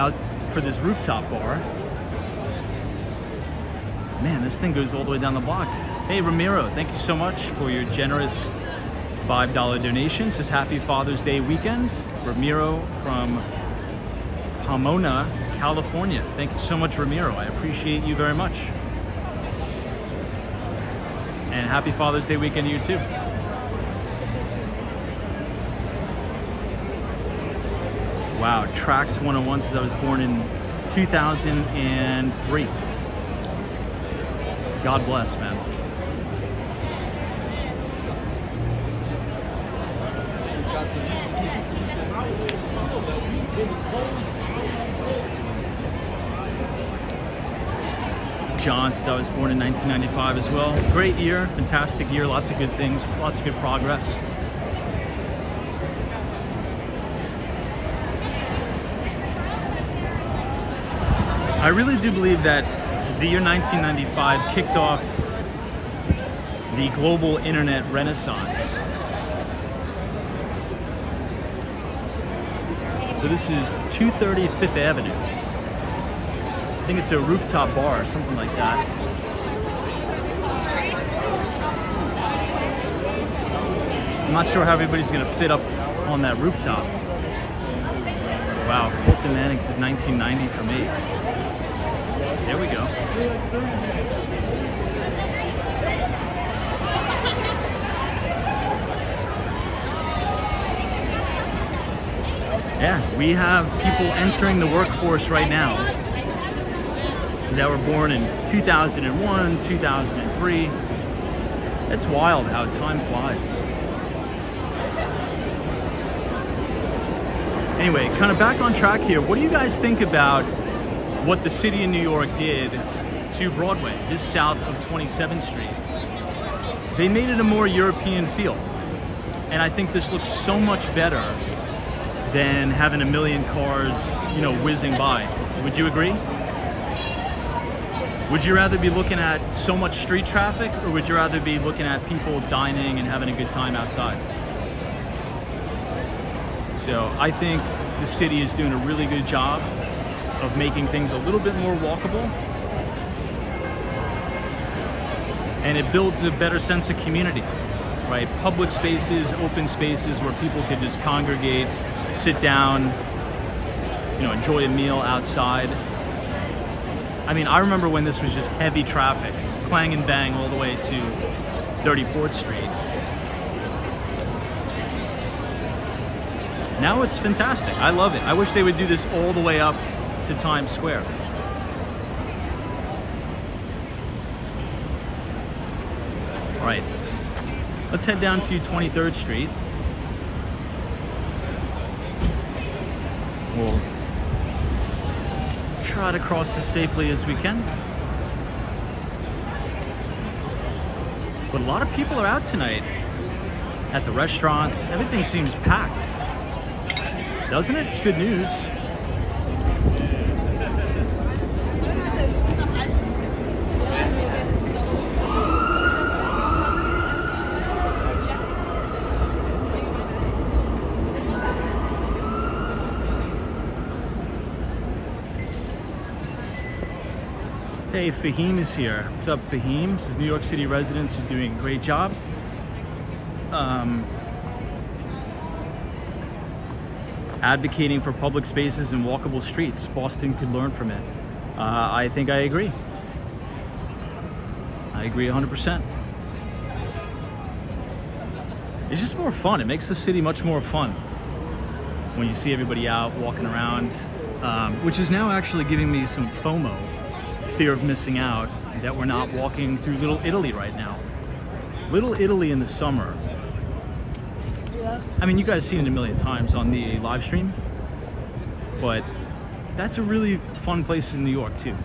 rooftop bar. Man, this thing goes all the way down the block. Hey, Ramiro, thank you so much for your generous $5 donation. Says Happy Father's Day weekend. Ramiro from Pomona, California. Thank you so much, Ramiro. I appreciate you very much. And happy Father's Day weekend to you too. Wow, Tracks 101 says I was born in 2003. God bless, man. John says I was born in 1995 as well. Great year, fantastic year, lots of good things, lots of good progress. I really do believe that the year 1995 kicked off the global internet renaissance. So this is 230 Fifth Avenue. I think it's a rooftop bar or something like that. I'm not sure how everybody's gonna fit up on that rooftop. Wow, Colton Mannix is 1990 for me. There we go. Yeah, we have people entering the workforce right now that were born in 2001, 2003. It's wild how time flies. Anyway, kind of back on track here. What do you guys think about what the city of New York did to Broadway, just south of 27th Street? They made it a more European feel. And I think this looks so much better than having a million cars, whizzing by. Would you agree? Would you rather be looking at so much street traffic, or would you rather be looking at people dining and having a good time outside? So I think the city is doing a really good job of making things a little bit more walkable. And it builds a better sense of community, right? Public spaces, open spaces where people could just congregate, sit down, enjoy a meal outside. I mean, I remember when this was just heavy traffic, clang and bang all the way to 34th Street. Now it's fantastic. I love it. I wish they would do this all the way up to Times Square. All right, let's head down to 23rd Street. We'll try to cross as safely as we can. But a lot of people are out tonight at the restaurants. Everything seems packed, doesn't it? It's good news. Hey, Fahim is here. What's up, Fahim? This is New York City residents who are doing a great job. Advocating for public spaces and walkable streets. Boston could learn from it. I think I agree. I agree 100%. It's just more fun. It makes the city much more fun when you see everybody out walking around, which is now actually giving me some FOMO, fear of missing out, that we're not walking through Little Italy right now. Little Italy in the summer. I mean, you guys seen it a million times on the live stream, but that's a really fun place in New York too.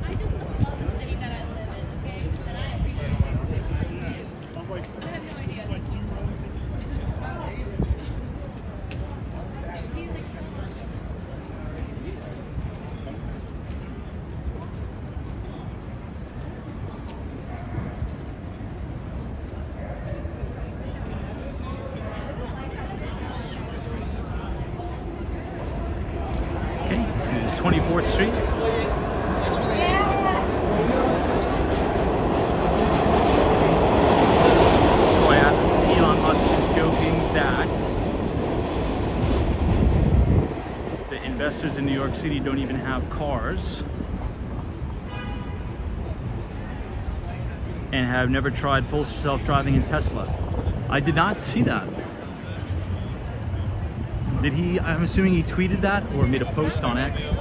I just love the city that I live in, okay? And I appreciate it. I have no idea. Okay, this is 24th Street. Elon Musk is joking that the investors in New York City don't even have cars and have never tried full self-driving in Tesla. I did not see that. Did he? I'm assuming he tweeted that or made a post on X.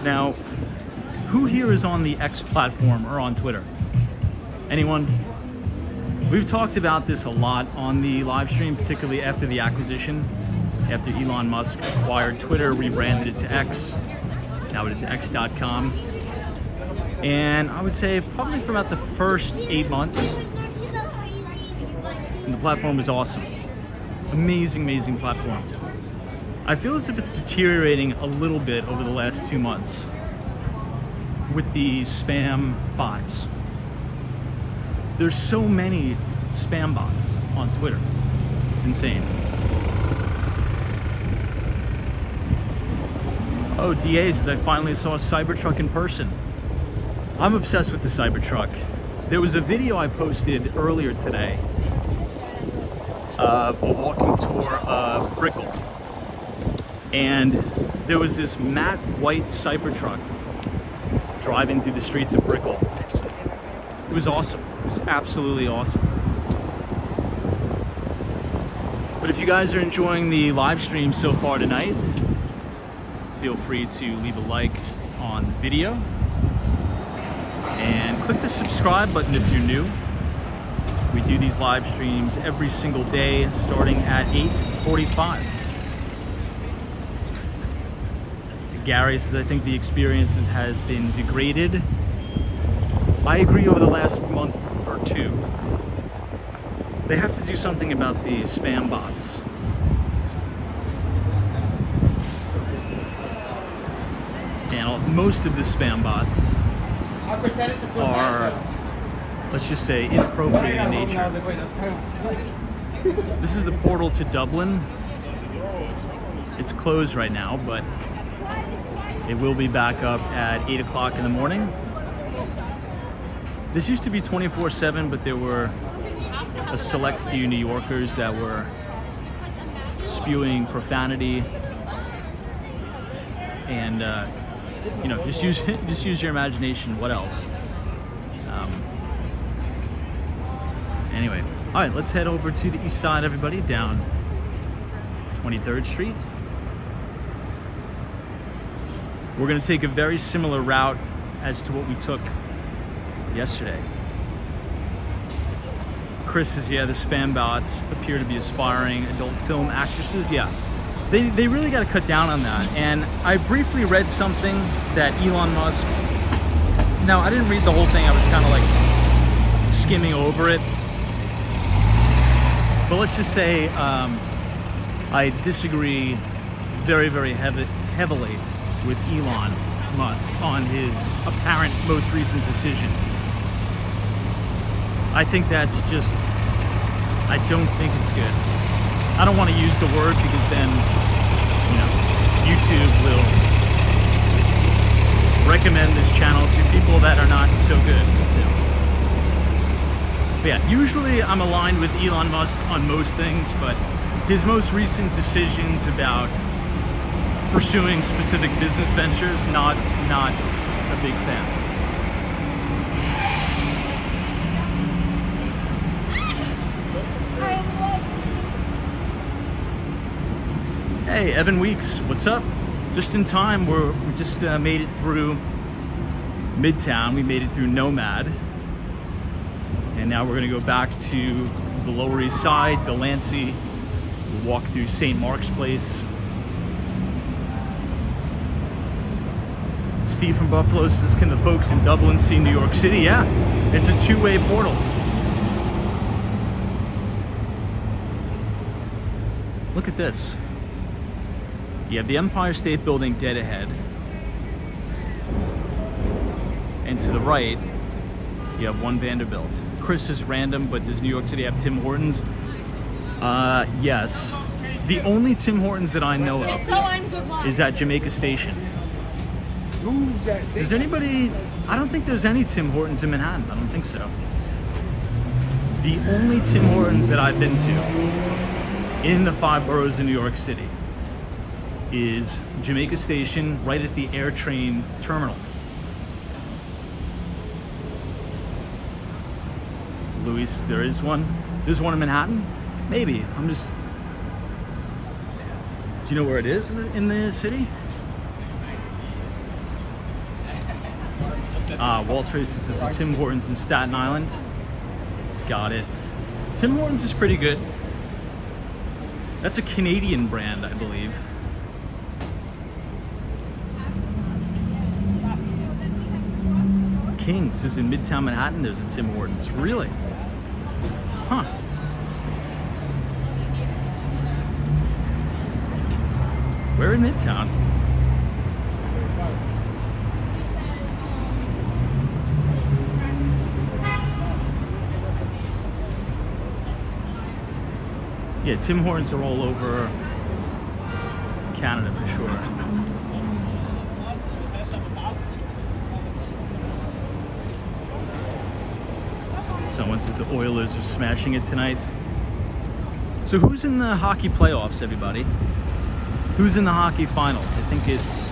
Now, who here is on the X platform or on Twitter? Anyone? We've talked about this a lot on the live stream, particularly after the acquisition, after Elon Musk acquired Twitter, rebranded it to X. Now it is X.com. And I would say probably for about the first 8 months, and the platform was awesome. Amazing, amazing platform. I feel as if it's deteriorating a little bit over the last 2 months with the spam bots. There's so many spam bots on Twitter. It's insane. Oh, DA says I finally saw a Cybertruck in person. I'm obsessed with the Cybertruck. There was a video I posted earlier today, a walking tour of Brickell. And there was this matte white Cybertruck driving through the streets of Brickell. It was awesome. It was absolutely awesome. But if you guys are enjoying the live stream so far tonight, feel free to leave a like on the video and click the subscribe button if you're new. We do these live streams every single day starting at 8:45. Gary says, I think the experiences has been degraded. I agree over the last month or two. They have to do something about the spam bots. And most of the spam bots are, let's just say, inappropriate in nature. This is the portal to Dublin. It's closed right now, but it will be back up at 8 o'clock in the morning. This used to be 24/7, but there were a select few New Yorkers that were spewing profanity and you know, just use your imagination. What else? Anyway, all right, let's head over to the east side, everybody, down 23rd Street. We're going to take a very similar route as to what we took yesterday. Chris says, yeah, the spam bots appear to be aspiring adult film actresses. Yeah, they really got to cut down on that. And I briefly read something that Elon Musk, now I didn't read the whole thing, I was kind of like skimming over it. But let's just say I disagree very, very heavily with Elon Musk on his apparent most recent decision. I think that's just, I don't think it's good. I don't want to use the word because then, you know, YouTube will recommend this channel to people that are not so good. But yeah, usually I'm aligned with Elon Musk on most things, but his most recent decisions about pursuing specific business ventures, not a big fan. Hey, Evan Weeks, what's up? Just in time, we just made it through Midtown. We made it through NoMad. And now we're gonna go back to the Lower East Side, Delancey. We'll walk through St. Mark's Place. Steve from Buffalo says, can the folks in Dublin see New York City? Yeah, it's a two-way portal. Look at this. You have the Empire State Building dead ahead. And to the right, you have One Vanderbilt. Chris is random, but does New York City have Tim Hortons? Yes. The only Tim Hortons that I know of is at Jamaica Station. Does anybody... I don't think there's any Tim Hortons in Manhattan. I don't think so. The only Tim Hortons that I've been to in the 5 boroughs of New York City is Jamaica Station, right at the air train terminal. Luis, there is one. There's one in Manhattan? Maybe. I'm just... Do you know where it is in the city? Walt Tracy says a Tim Hortons in Staten Island. Got it. Tim Hortons is pretty good. That's a Canadian brand, I believe. King's is in Midtown Manhattan. There's a Tim Hortons. Really? Huh. Where in Midtown? Yeah, Tim Hortons are all over Canada for sure. Someone says the Oilers are smashing it tonight. So who's in the hockey playoffs, everybody? Who's in the hockey finals? I think it's...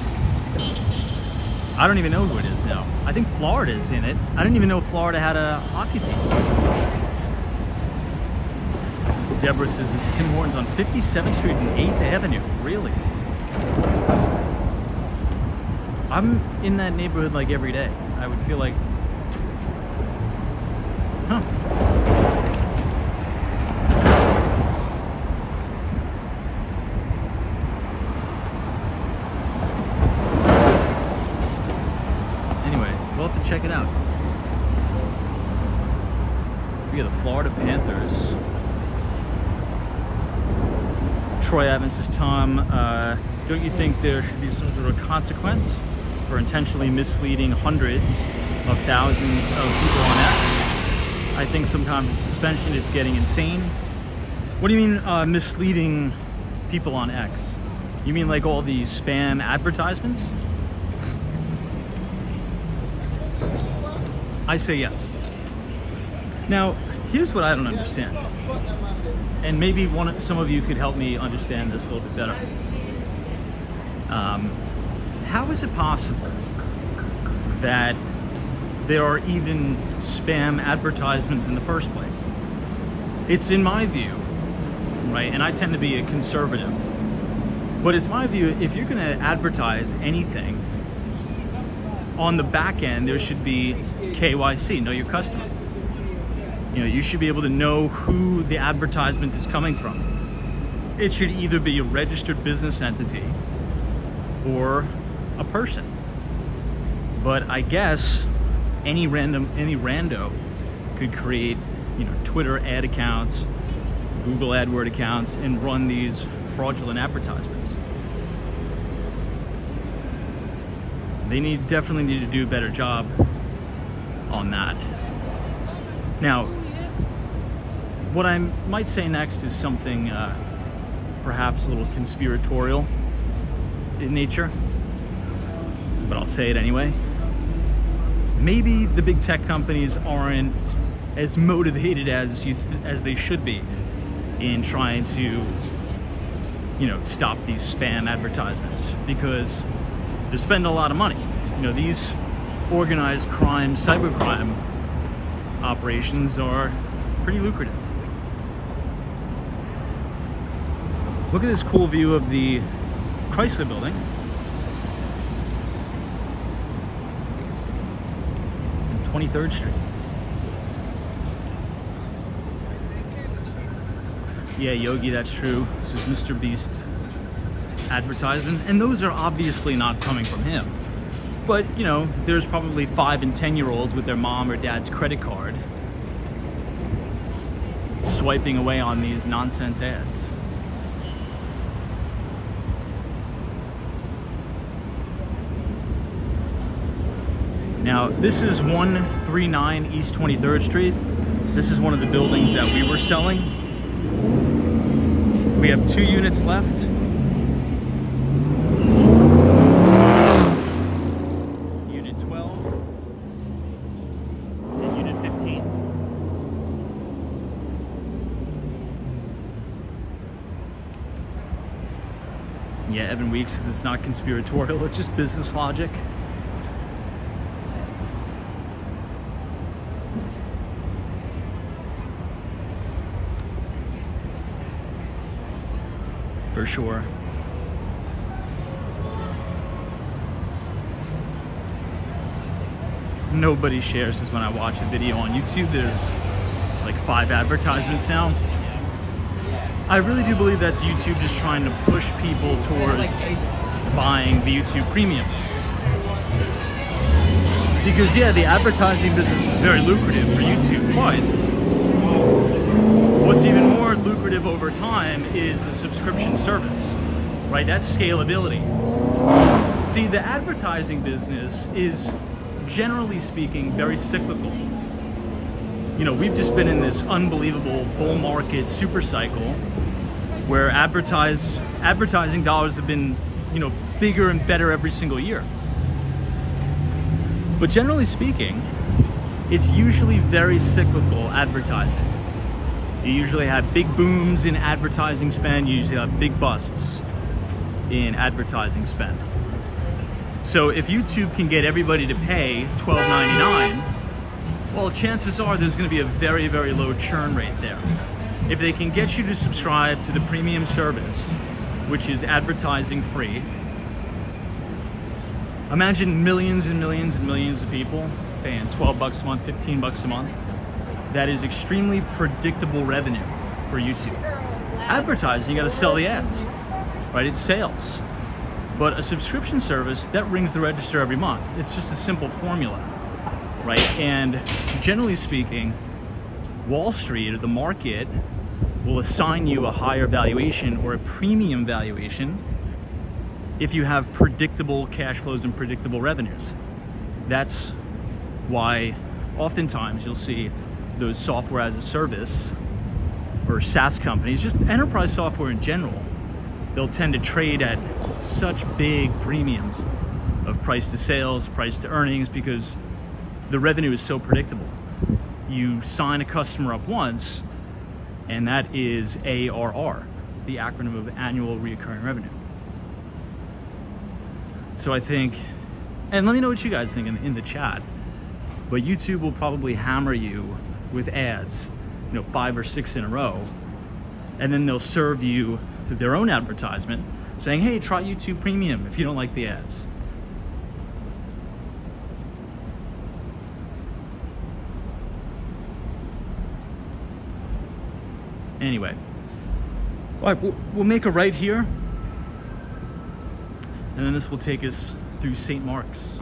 I don't even know who it is now. I think Florida's in it. I didn't even know Florida had a hockey team. Deborah says it's Tim Hortons on 57th Street and 8th Avenue. Really? I'm in that neighborhood like every day. I would feel like... Huh. Anyway, we'll have to check it out. We got the Florida Panthers. Troy Evans says, Tom, don't you think there should be some sort of consequence for intentionally misleading hundreds of thousands of people on X? I think sometimes with suspension, it's getting insane. What do you mean misleading people on X? You mean like all these spam advertisements? I say yes. Now, here's what I don't understand. And maybe some of you could help me understand this a little bit better. How is it possible that there are even spam advertisements in the first place? It's in my view, right, and I tend to be a conservative, but it's my view, if you're gonna advertise anything, on the back end, there should be KYC, know your customer. You know, you should be able to know who the advertisement is coming from. It should either be a registered business entity or a person. But I guess any rando could create, you know, Twitter ad accounts, Google AdWord accounts, and run these fraudulent advertisements. They definitely need to do a better job on that. Now, What I might say next is something perhaps a little conspiratorial in nature, but I'll say it anyway. Maybe the big tech companies aren't as motivated as they should be in trying to, stop these spam advertisements, because they're spending a lot of money. These organized crime, cybercrime operations are pretty lucrative. Look at this cool view of the Chrysler building. 23rd Street. Yeah, Yogi, that's true. This is Mr. Beast advertisements, and those are obviously not coming from him. But, there's probably 5 and 10-year-olds with their mom or dad's credit card swiping away on these nonsense ads. Now, this is 139 East 23rd Street. This is one of the buildings that we were selling. We have 2 units left. Unit 12 and Unit 15. Yeah, Evan Weeks says it's not conspiratorial, it's just business logic. For sure. Nobody shares this when I watch a video on YouTube. There's like 5 advertisements now. I really do believe that's YouTube just trying to push people towards buying the YouTube Premium. Because yeah, the advertising business is very lucrative for YouTube, but what's even more lucrative over time is the subscription service, right? That's scalability. See, the advertising business is, generally speaking, very cyclical. We've just been in this unbelievable bull market super cycle where advertising dollars have been, bigger and better every single year. But generally speaking, it's usually very cyclical advertising. You usually have big booms in advertising spend, you usually have big busts in advertising spend. So if YouTube can get everybody to pay $12.99, well, chances are there's going to be a very, very low churn rate there. If they can get you to subscribe to the premium service, which is advertising free, imagine millions and millions and millions of people paying $12 a month, $15 a month. That is extremely predictable revenue for YouTube. Advertising, you got to sell the ads, right? It's sales. But a subscription service, that rings the register every month. It's just a simple formula, right? And generally speaking, Wall Street or the market will assign you a higher valuation or a premium valuation if you have predictable cash flows and predictable revenues. That's why oftentimes you'll see those software as a service or SaaS companies, just enterprise software in general, they'll tend to trade at such big premiums of price to sales, price to earnings, because the revenue is so predictable. You sign a customer up once, and that is ARR, the acronym of annual recurring revenue. So I think, and let me know what you guys think in the chat, but YouTube will probably hammer you with ads, 5 or 6 in a row, and then they'll serve you their own advertisement saying, hey, try YouTube Premium if you don't like the ads. Anyway, all right, we'll make a right here, and then this will take us through St. Mark's.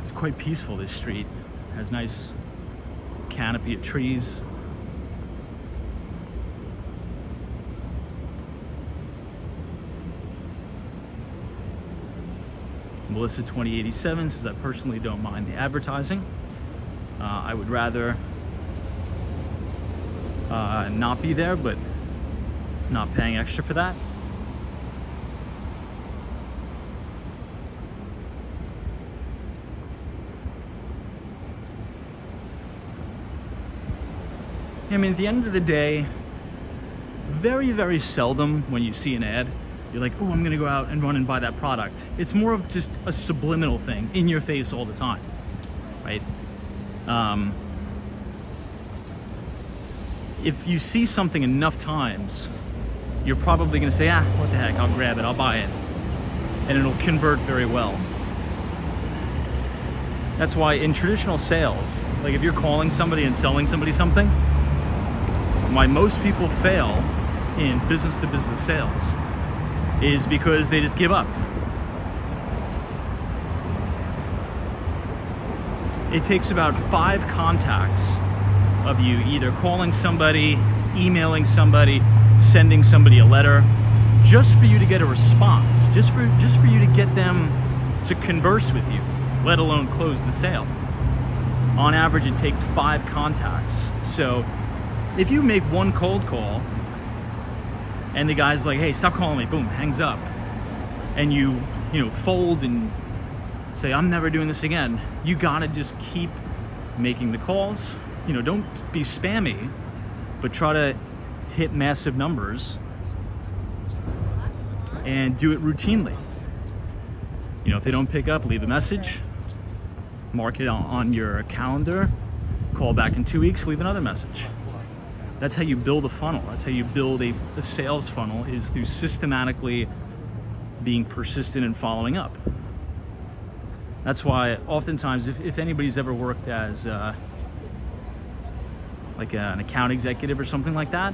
It's quite peaceful, this street. It has nice canopy of trees. Melissa 2087 says, I personally don't mind the advertising. I would rather not be there, but not paying extra for that. I mean, at the end of the day, very, very seldom when you see an ad, you're like, oh, I'm gonna go out and run and buy that product. It's more of just a subliminal thing in your face all the time, right? If you see something enough times, you're probably gonna say, what the heck, I'll grab it, I'll buy it. And it'll convert very well. That's why in traditional sales, like if you're calling somebody and selling somebody something, why most people fail in business-to-business sales is because they just give up. It takes about 5 contacts of you either calling somebody, emailing somebody, sending somebody a letter, just for you to get a response, just for you to get them to converse with you, let alone close the sale. On average, it takes 5 contacts. So if you make one cold call and the guy's like, hey, stop calling me, boom, hangs up, and you fold and say, I'm never doing this again, you gotta just keep making the calls. Don't be spammy, but try to hit massive numbers and do it routinely. If they don't pick up, leave a message, mark it on your calendar, call back in 2 weeks, leave another message. That's how you build a funnel. That's how you build a sales funnel, is through systematically being persistent and following up. That's why oftentimes, if anybody's ever worked as like an account executive or something like that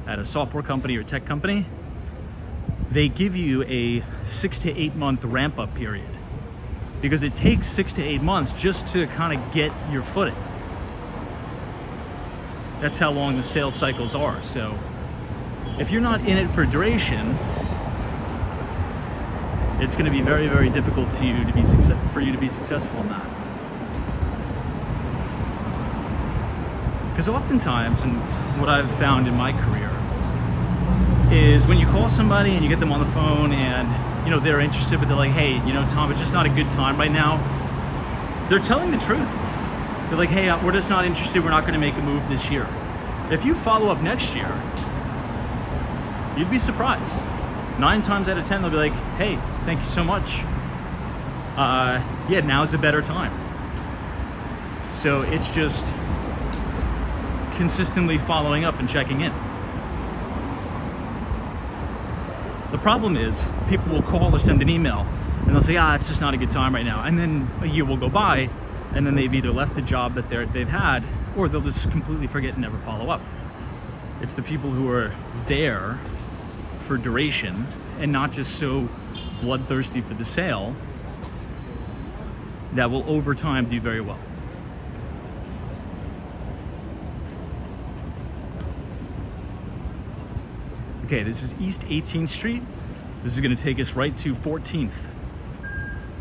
at a software company or tech company, they give you a 6 to 8 month ramp up period, because it takes 6 to 8 months just to kind of get your footing. That's how long the sales cycles are. So if you're not in it for duration, it's going to be very, very difficult for you to be successful in that. Because oftentimes, and what I've found in my career, is when you call somebody and you get them on the phone and they're interested, but they're like, hey, Tom, it's just not a good time right now. They're telling the truth. They're like, hey, we're just not interested. We're not going to make a move this year. If you follow up next year, you'd be surprised. 9 times out of 10, they'll be like, hey, thank you so much. Yeah, now's a better time. So it's just consistently following up and checking in. The problem is, people will call or send an email and they'll say, it's just not a good time right now. And then a year will go by, and then they've either left the job that they've had, or they'll just completely forget and never follow up. It's the people who are there for duration and not just so bloodthirsty for the sale that will over time do very well. Okay, this is East 18th Street. This is going to take us right to 14th.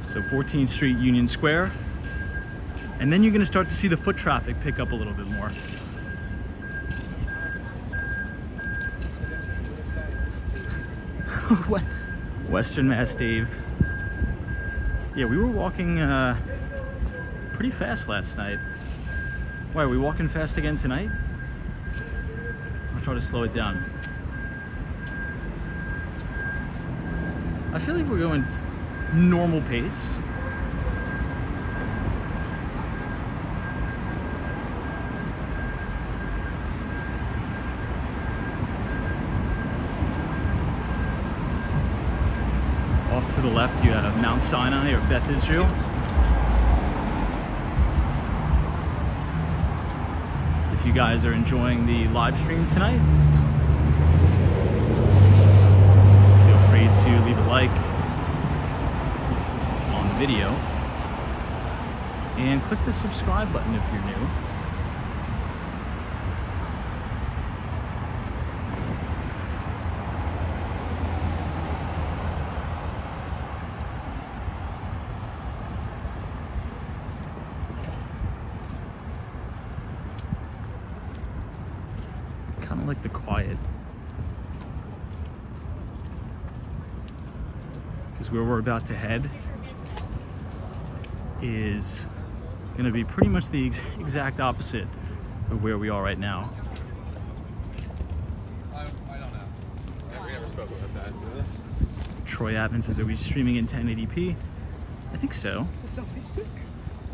So 14th Street, Union Square. And then you're going to start to see the foot traffic pick up a little bit more. Western Mass Dave. Yeah, we were walking pretty fast last night. Why, are we walking fast again tonight? I'll try to slow it down. I feel like we're going normal pace. Off to the left, you have Mount Sinai or Beth Israel. If you guys are enjoying the live stream tonight, feel free to leave a like on the video and click the subscribe button if you're new. like the quiet. Because where we're about to head is going to be pretty much the exact opposite of where we are right now. I don't know. We never spoke about that. Troy Adams says, are we streaming in 1080p? I think so. The selfie stick?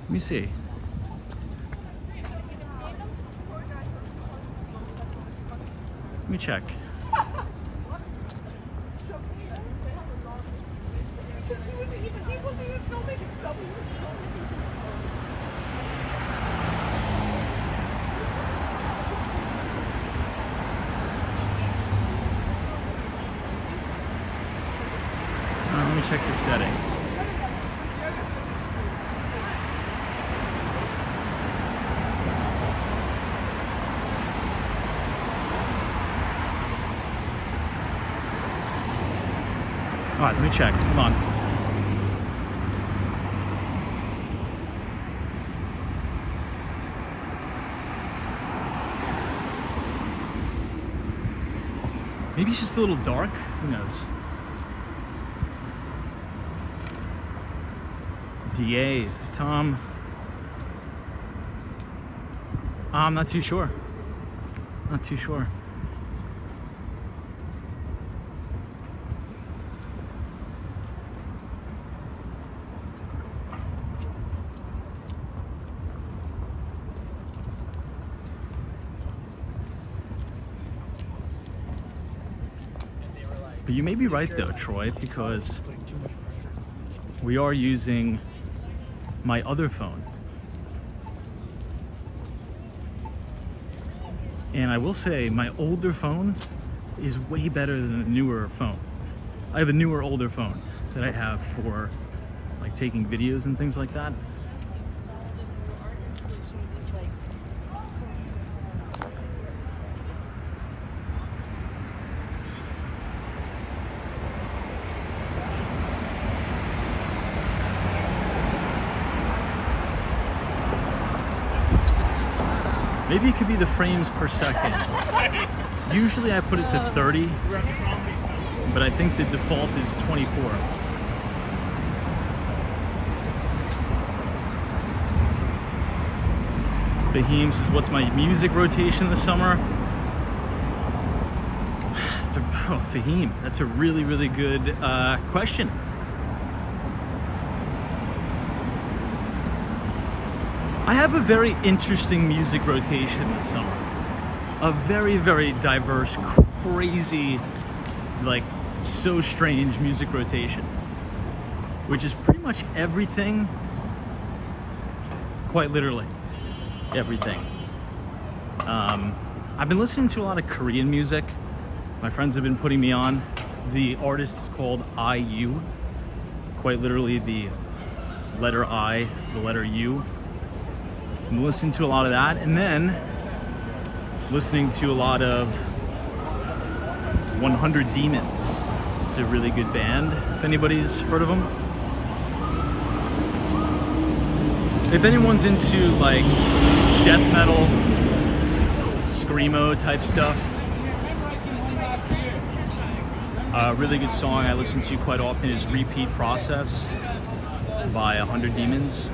Let me see. Let me check. He wasn't even filming himself. He was filming. Let me check the settings. All right, let me check. Hold on. Maybe it's just a little dark. Who knows? DAs, is Tom? I'm not too sure. Not too sure. But you may be right though, Troy, because we are using my other phone. And I will say my older phone is way better than the newer phone. I have a newer, older phone that I have for like taking videos and things like that. Maybe it could be the frames per second. Usually I put it to 30, but I think the default is 24. Fahim says, what's my music rotation this summer? Fahim, that's a really, really good question. I have a very interesting music rotation this summer. A very, very diverse, crazy, like so strange music rotation, which is pretty much everything, quite literally everything. I've been listening to a lot of Korean music. My friends have been putting me on. The artist is called IU, quite literally the letter I, the letter U. I'm listening to a lot of that, and then listening to a lot of 100 Demons. It's a really good band, if anybody's heard of them. If anyone's into like death metal, screamo type stuff, a really good song I listen to quite often is Repeat Process by 100 Demons.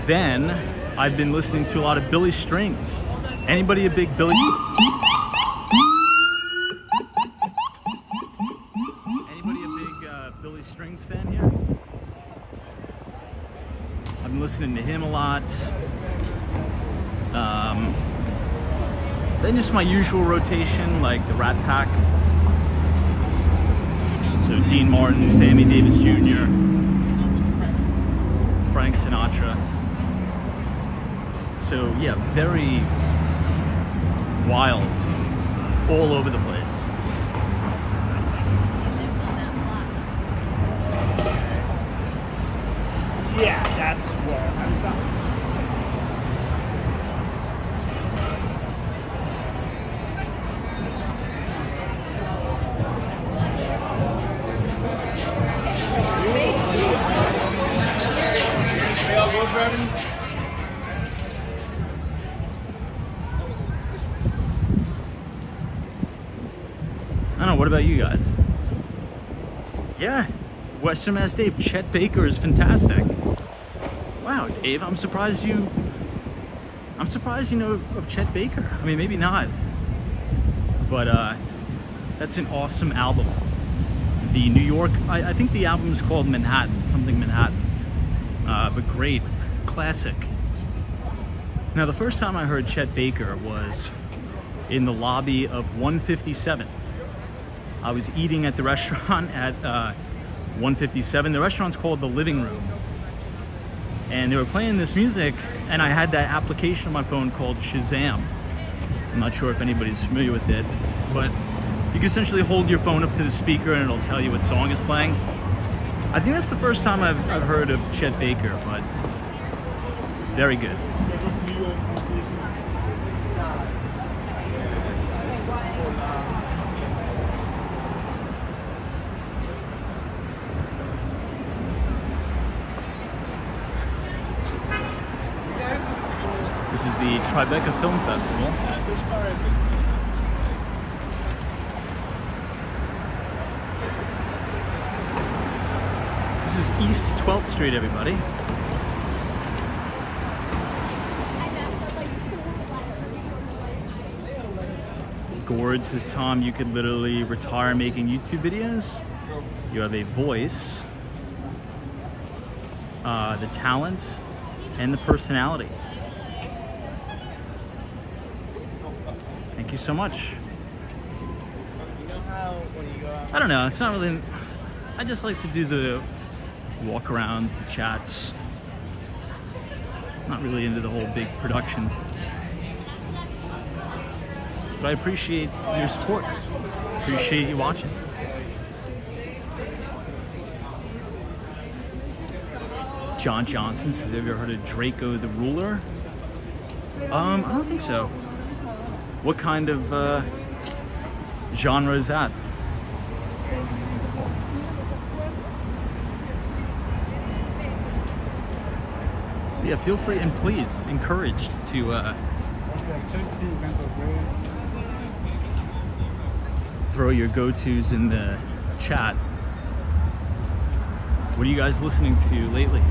Then I've been listening to a lot of Billy Strings. Anybody a big Billy? Anybody a big Billy Strings fan here? I've been listening to him a lot. Then just my usual rotation, like the Rat Pack. So Dean Martin, Sammy Davis Jr., Frank Sinatra. So yeah, very wild, all over the place. Yeah, that's where I was about. What about you guys? Yeah, Western Mass Dave, Chet Baker is fantastic. Wow, Dave, I'm surprised you know of Chet Baker. I mean, maybe not, but that's an awesome album. The New York, I think the album is called Manhattan, something Manhattan, but great, classic. Now, the first time I heard Chet Baker was in the lobby of 157. I was eating at the restaurant at 157. The restaurant's called The Living Room. And they were playing this music, and I had that application on my phone called Shazam. I'm not sure if anybody's familiar with it, but you can essentially hold your phone up to the speaker and it'll tell you what song is playing. I think that's the first time I've heard of Chet Baker, but very good. This is the Tribeca Film Festival. This is East 12th Street, everybody. Gord says, Tom, you could literally retire making YouTube videos. You have a voice, the talent, and the personality. Thank you so much. I don't know, it's not really, I just like to do the walk-arounds, the chats. Not really into the whole big production. But I appreciate your support. Appreciate you watching. John Johnson says, have you ever heard of Draco the Ruler? I don't think so. What kind of genre is that? Yeah, feel free and please, encouraged to throw your go-tos in the chat. What are you guys listening to lately?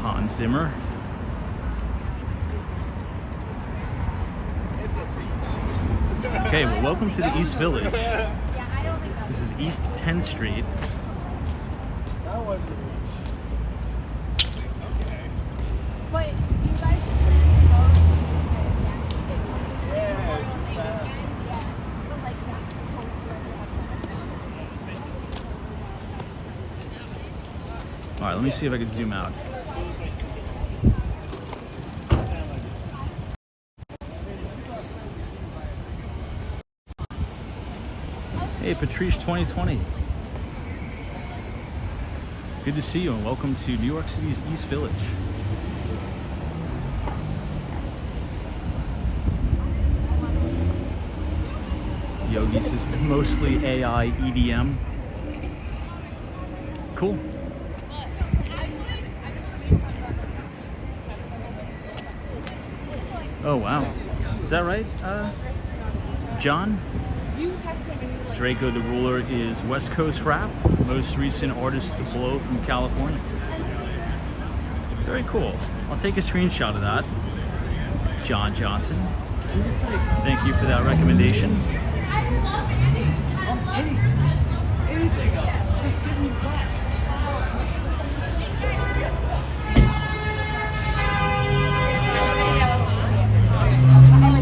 Hans Zimmer. Okay, well, welcome to the East Village. This is East 10th Street. All right, let me see if I can zoom out. Hey, Patrice 2020. Good to see you and welcome to New York City's East Village. Yogi says mostly AI EDM. Cool. Oh wow, is that right, John? Draco the Ruler is West Coast rap, most recent artist to blow from California. Very cool. I'll take a screenshot of that. John Johnson. Thank you for that recommendation. Anything else. Just give me class.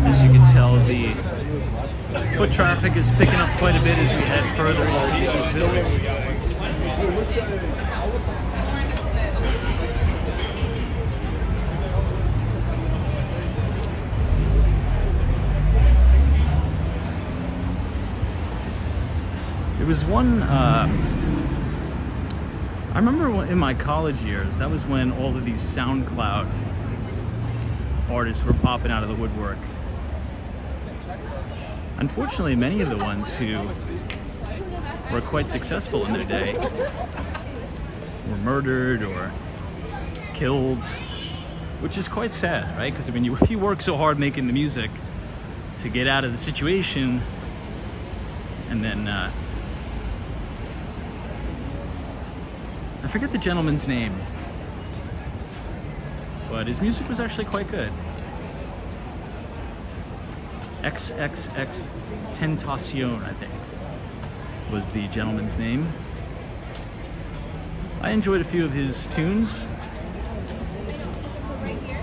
As you can tell, the foot traffic is picking up quite a bit as we head further into East Village. There was one, I remember in my college years, that was when all of these SoundCloud artists were popping out of the woodwork. Unfortunately, many of the ones who were quite successful in their day were murdered or killed, which is quite sad, right? Because I mean, if you work so hard making the music to get out of the situation, and then I forget the gentleman's name, but his music was actually quite good. XXX Tentacion, I think, was the gentleman's name. I enjoyed a few of his tunes. Right here.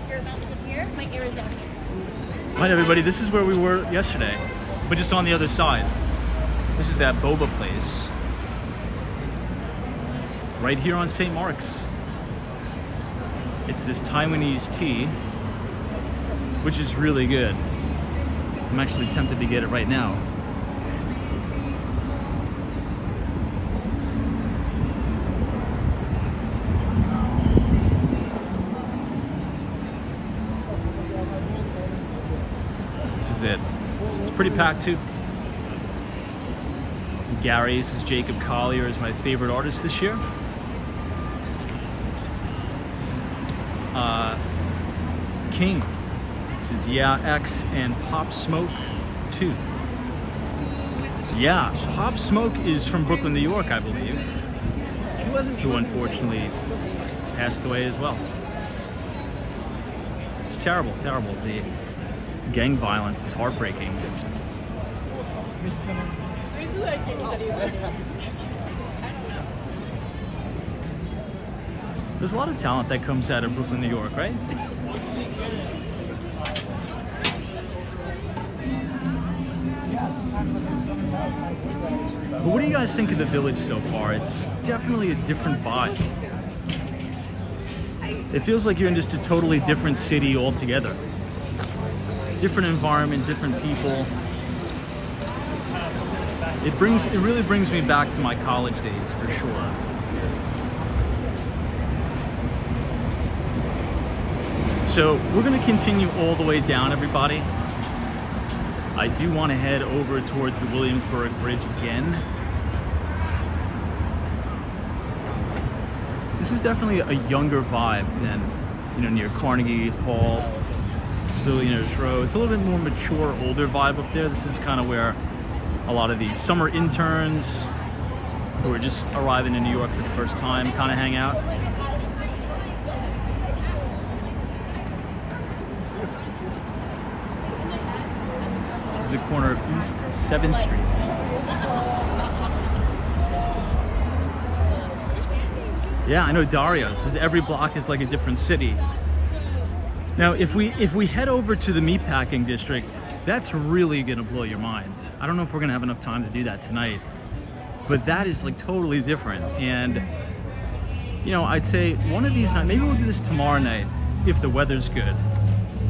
Your mouse up here. My ear is up. Right, everybody, this is where we were yesterday, but just on the other side. This is that boba place. Right here on St. Mark's. It's this Taiwanese tea, which is really good. I'm actually tempted to get it right now. This is it. It's pretty packed too. Gary, this is Jacob Collier, is my favorite artist this year. King. This is Yeah X and Pop Smoke 2. Yeah, Pop Smoke is from Brooklyn, New York, I believe, who unfortunately passed away as well. It's terrible, terrible. The gang violence is heartbreaking. There's a lot of talent that comes out of Brooklyn, New York, right? But what do you guys think of the Village so far? It's definitely a different vibe. It feels like you're in just a totally different city altogether. Different environment, different people. It really brings me back to my college days for sure. So we're gonna continue all the way down, everybody. I do want to head over towards the Williamsburg Bridge again. This is definitely a younger vibe than, near Carnegie Hall, Billionaires Row. It's a little bit more mature, older vibe up there. This is kind of where a lot of these summer interns who are just arriving in New York for the first time kind of hang out. The corner of East 7th Street. Yeah, I know Dario says every block is like a different city. Now, if we head over to the meatpacking district, that's really gonna blow your mind. I don't know if we're gonna have enough time to do that tonight, but that is like totally different. And I'd say one of these nights, maybe we'll do this tomorrow night if the weather's good.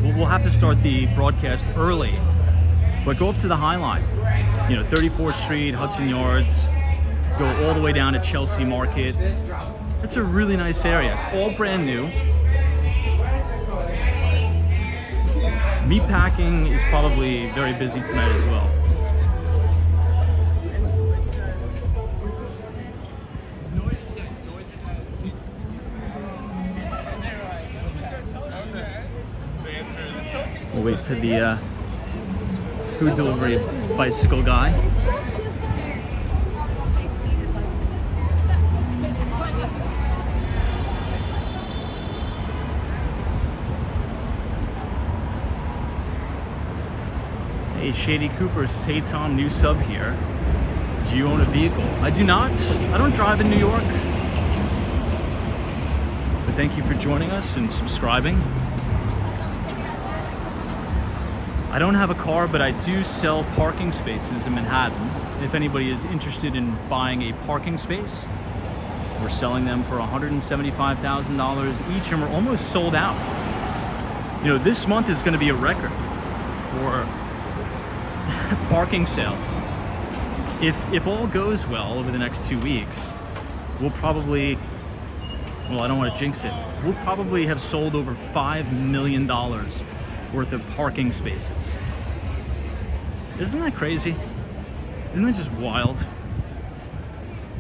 We'll have to start the broadcast early. But go up to the High Line, 34th Street, Hudson Yards, go all the way down to Chelsea Market. It's a really nice area. It's all brand new. Meatpacking is probably very busy tonight as well. We'll wait for the food delivery bicycle guy. Hey, Shady Cooper says, hey Tom, new sub here. Do you own a vehicle? I do not. I don't drive in New York. But thank you for joining us and subscribing. I don't have a car, but I do sell parking spaces in Manhattan. If anybody is interested in buying a parking space, we're selling them for $175,000 each, and we're almost sold out. This month is going to be a record for parking sales. If all goes well over the next 2 weeks, we'll probably, I don't want to jinx it, we'll probably have sold over $5 million worth of parking spaces. Isn't that crazy? Isn't that just wild?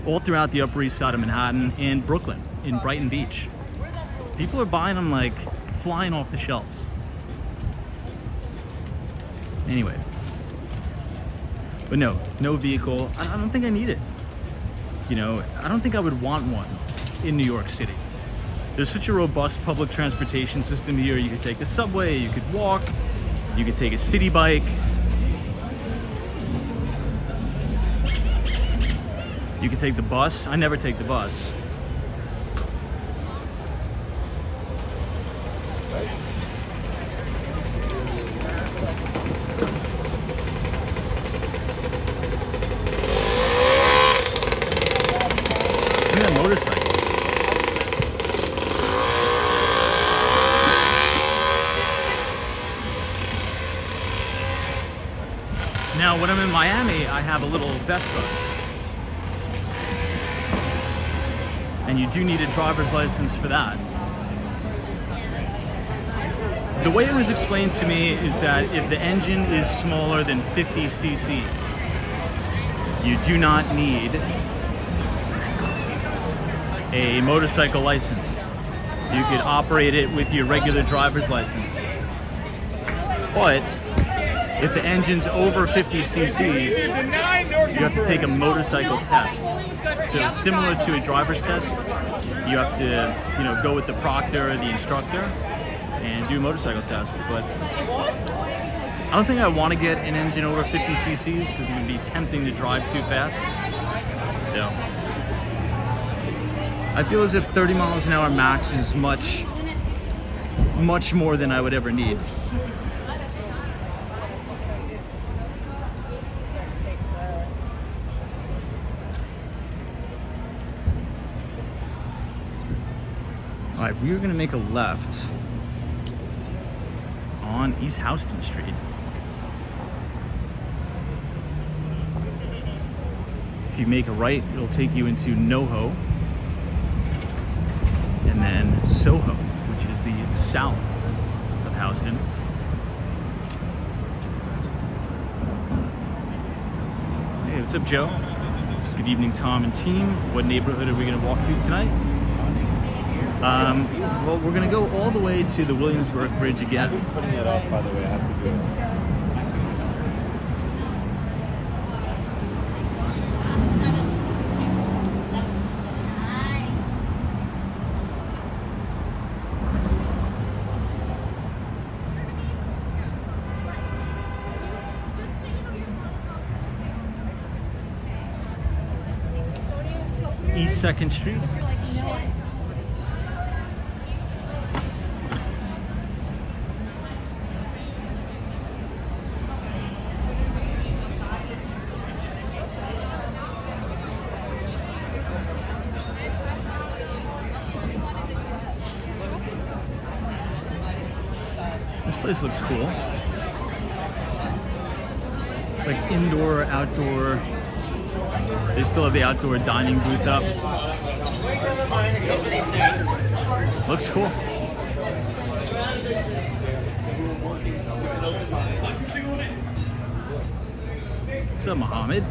All throughout the Upper East Side of Manhattan and Brooklyn, in Brighton Beach. People are buying them like flying off the shelves. Anyway. But no vehicle. I don't think I need it. You know, I don't think I would want one in New York City. There's such a robust public transportation system here. You could take the subway, you could walk, you could take a city bike. You could take the bus. I never take the bus. Now, when I'm in Miami, I have a little Vespa. And you do need a driver's license for that. The way it was explained to me is that if the engine is smaller than 50 cc's, you do not need a motorcycle license. You could operate it with your regular driver's license. But if the engine's over 50 cc's, you have to take a motorcycle test. So similar to a driver's test, you have to, you know, go with the proctor or the instructor and do a motorcycle test. But I don't think I want to get an engine over 50 cc's because it would be tempting to drive too fast. So I feel as if 30 miles an hour max is much more than I would ever need. All right, we are gonna make a left on East Houston Street. If you make a right, it'll take you into NoHo, and then Soho, which is the south of Houston. Hey, what's up, Joe? Good evening, Tom and team. What neighborhood are we gonna walk through tonight? Well, we're gonna go all the way to the Williamsburg Bridge again. I'm putting it off, by the way. I have to do it. East 2nd Street. This place looks cool. It's like indoor, outdoor. They still have the outdoor dining booth up. Looks cool. What's up, Mohammed?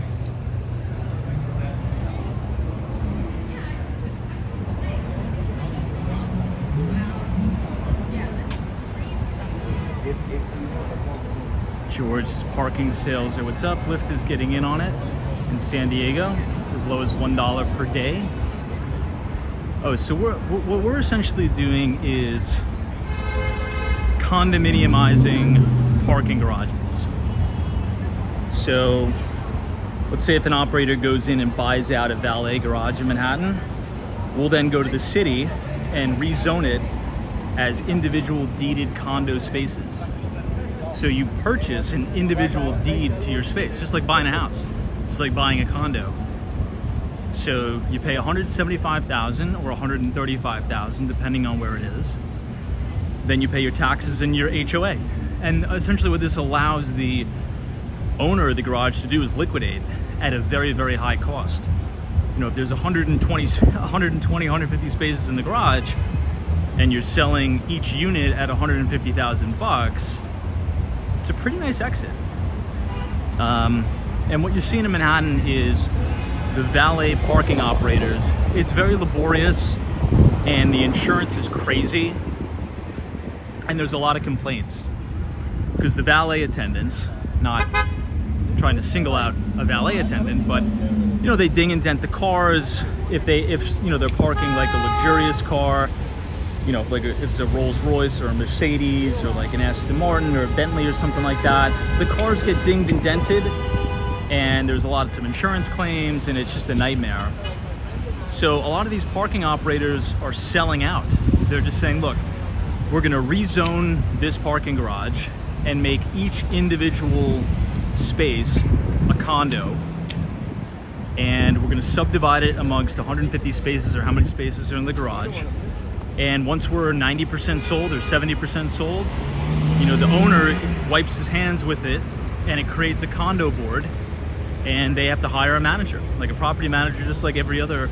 George's parking sales are what's up. Lyft is getting in on it in San Diego, as low as $1 per day. Oh, so what we're essentially doing is condominiumizing parking garages. So let's say if an operator goes in and buys out a valet garage in Manhattan, we'll then go to the city and rezone it as individual deeded condo spaces. So you purchase an individual deed to your space, just like buying a house, just like buying a condo. So you pay $175,000 or $135,000, depending on where it is. Then you pay your taxes and your HOA. And essentially what this allows the owner of the garage to do is liquidate at a very, very high cost. You know, if there's 150 spaces in the garage and you're selling each unit at $150,000, it's a pretty nice exit. And what you're seeing in Manhattan is the valet parking operators. It's very laborious. and the insurance is crazy, and there's a lot of complaints because the valet attendants, not trying to single out a valet attendant, but you know, they ding and dent the cars if you know, they're parking like a luxurious car, you know, if it's a Rolls Royce or a Mercedes or like an Aston Martin or a Bentley or something like that, the cars get dinged and dented, and there's a lot of insurance claims, and it's just a nightmare. So a lot of these parking operators are selling out. They're just saying, look, we're gonna rezone this parking garage and make each individual space a condo, and we're gonna subdivide it amongst 150 spaces, or how many spaces are in the garage. And once we're 90% sold or 70% sold, you know, the owner wipes his hands with it, and it creates a condo board, and they have to hire a manager, like a property manager, just like every other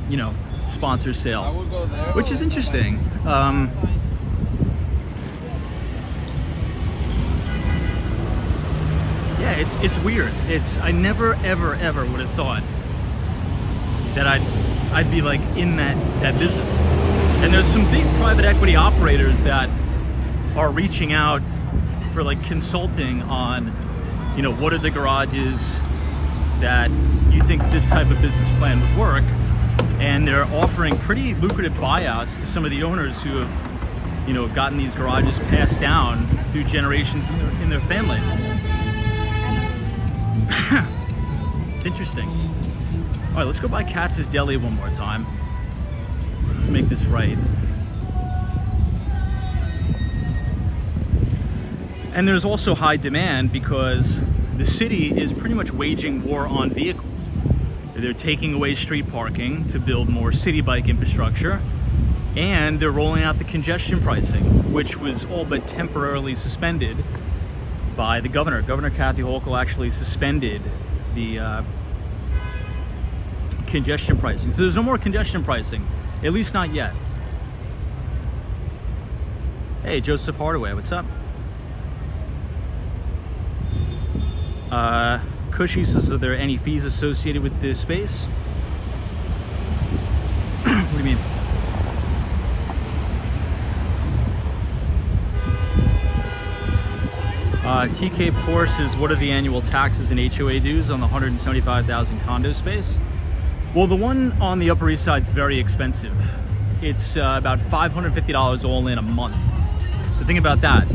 you know, sponsor sale, which is interesting. Yeah, it's weird. I never ever would have thought that I'd be like in that business. And there's some big private equity operators that are reaching out for like consulting on, you know, what are the garages that you think this type of business plan would work, and they're offering pretty lucrative buyouts to some of the owners who have, you know, gotten these garages passed down through generations in their family. It's interesting. All right, let's go by Katz's Deli one more time. Let's make this right. And there's also high demand because the city is pretty much waging war on vehicles. They're taking away street parking to build more city bike infrastructure, and they're rolling out the congestion pricing, which was all but temporarily suspended by the governor. Governor Kathy Hochul actually suspended the congestion pricing. So there's no more congestion pricing, at least not yet. Hey, Joseph Hardaway, what's up? Cushy says, are there any fees associated with this space? What do you mean? TK Poor says, what are the annual taxes and HOA dues on the 175,000 condo space? Well, the one on the Upper East Side is very expensive. It's about $550 all in a month. So think about that.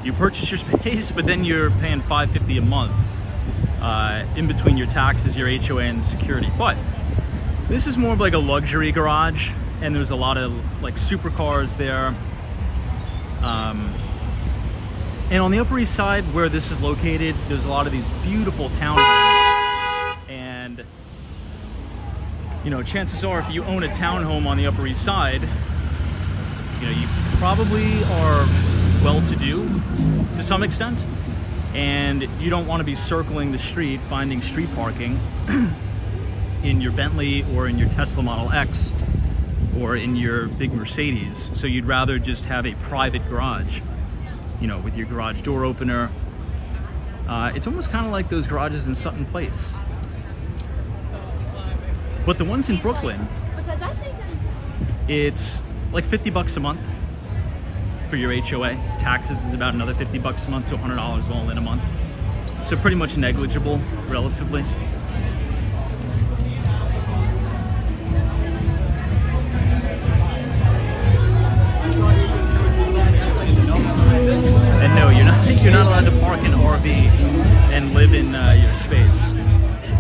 You purchase your space, but then you're paying $550 a month in between your taxes, your HOA, and security. But this is more of like a luxury garage, and there's a lot of like supercars there. And on the Upper East Side, where this is located, there's a lot of these beautiful townhomes. And you know, chances are, if you own a townhome on the Upper East Side, you know, you probably are well-to-do to some extent, and you don't want to be circling the street finding street parking in your Bentley or in your Tesla Model X or in your big Mercedes. So you'd rather just have a private garage, you know, with your garage door opener. It's almost kind of like those garages in Sutton Place. But the ones in Brooklyn, it's like $50 a month for your HOA. Taxes is about another $50 a month, so $100 all in a month. So pretty much negligible, relatively. And no, you're not allowed to park an RV and live in your space.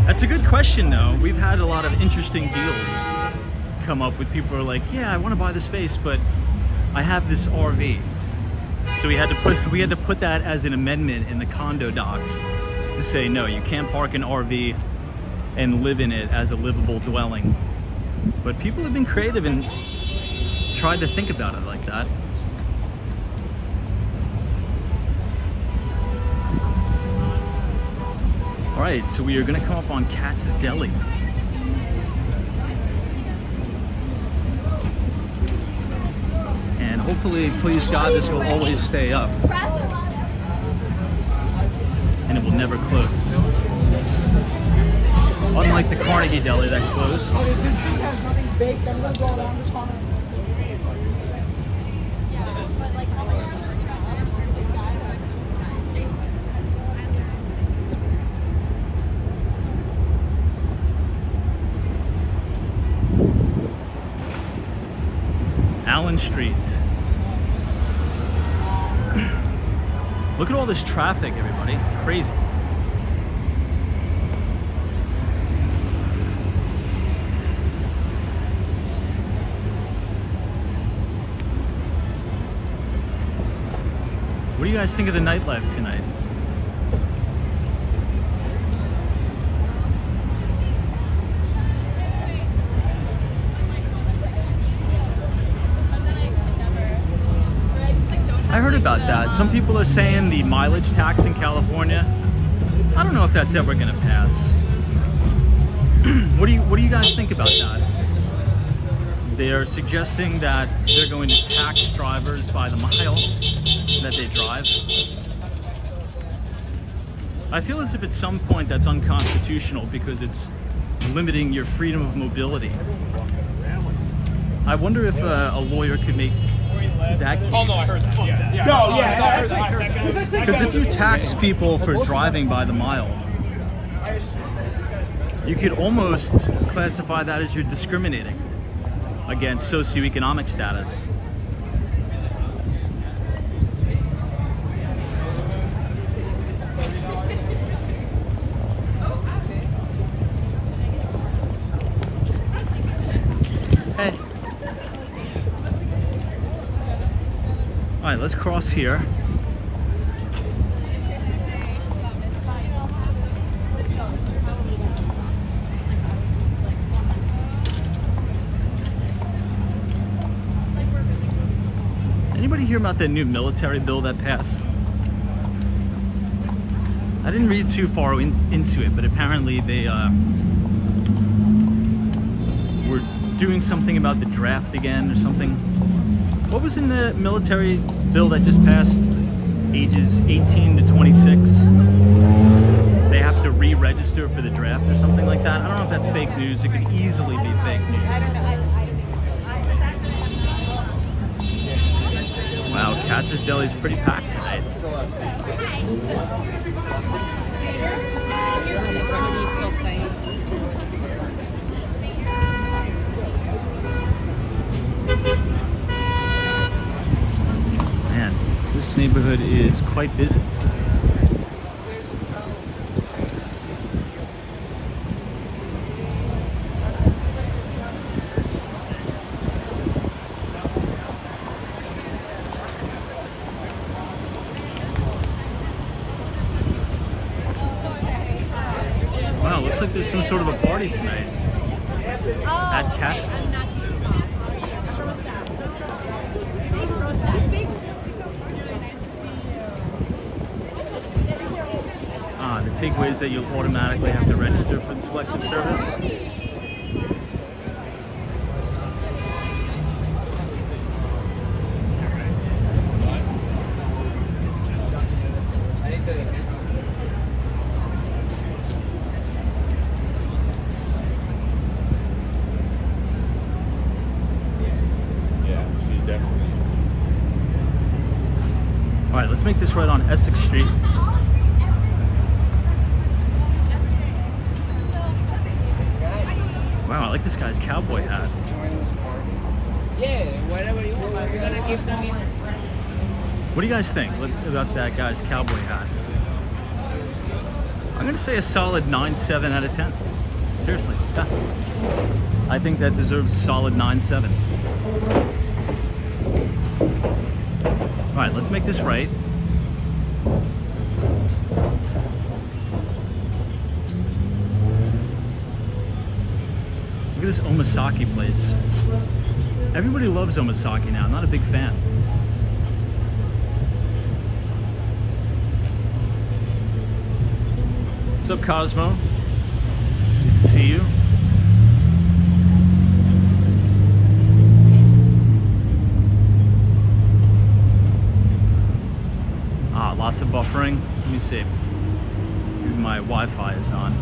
That's a good question, though. We've had a lot of interesting deals come up with people who are like, yeah, I want to buy the space, but I have this RV. So we had to put that as an amendment in the condo docs to say, no, you can't park an RV and live in it as a livable dwelling. But people have been creative and tried to think about it like that. All right, so we are gonna come up on Katz's Deli. And hopefully, please God, this will always stay up. And it will never close. Unlike the Carnegie Deli that closed. Oh, this dude has nothing baked. I'm gonna go around the corner. Yeah, but like all the cars are up. This guy that Allen Street. Look at all this traffic, everybody. Crazy. What do you guys think of the nightlife tonight? I heard about that. Some people are saying the mileage tax in California, I don't know if that's ever going to pass. What do you guys think about that? They're suggesting that they're going to tax drivers by the mile that they drive. I feel as if at some point that's unconstitutional because it's limiting your freedom of mobility. I wonder if a lawyer could make that case. Oh no, I heard that. Yeah. No, yeah, I heard that. Because if you tax people for driving by the mile, you could almost classify that as you're discriminating against socioeconomic status. Hey. All right, let's cross here. Anybody hear about that new military bill that passed? I didn't read too far into it, but apparently they were doing something about the draft again or something. What was in the military bill that just passed? Ages 18 to 26. They have to re-register for the draft or something like that. I don't know if that's fake news. It could easily be fake news. Wow, Katz's Deli is pretty packed tonight. Man, this neighborhood is quite busy. Wow, looks like there's some sort of a party tonight at Katz's. The takeaway is that you'll automatically have to register for the selective service. Yeah, she's definitely. All right, let's make this right on Essex Street. Wow, I like this guy's cowboy hat. Yeah, whatever you want. We're gonna give them in. What do you guys think about that guy's cowboy hat? I'm gonna say a solid 9.7 out of 10. Seriously, yeah. I think that deserves a solid 9.7. All right, let's make this right. Look at this omasake place. Everybody loves omasake now. I'm not a big fan. What's up, Cosmo? Good to see you. Lots of buffering. Let me see. Maybe my Wi-Fi is on.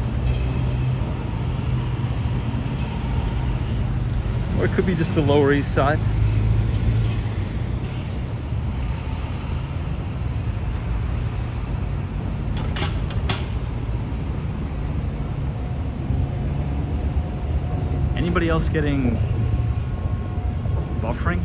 Or it could be just the Lower East Side. Anybody else getting buffering?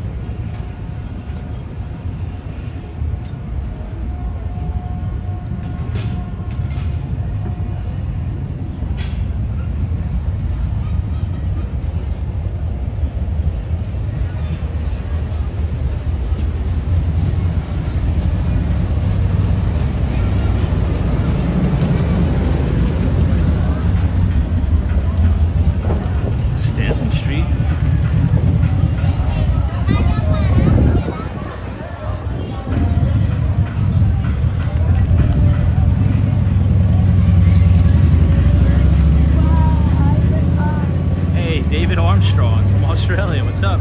Australia, what's up?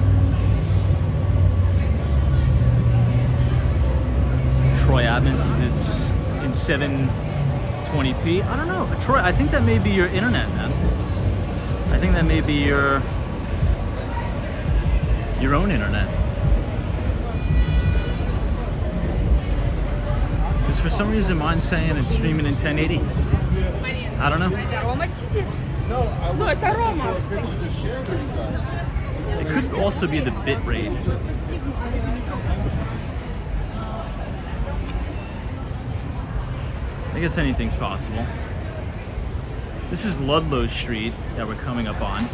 Troy Adams says it's in 720p. I don't know, Troy. I think that may be your internet, man. I think that may be your own internet. Because for some reason mine's saying it's streaming in 1080. I don't know. It could also be the bit rate. I guess anything's possible. This is Ludlow Street that we're coming up on.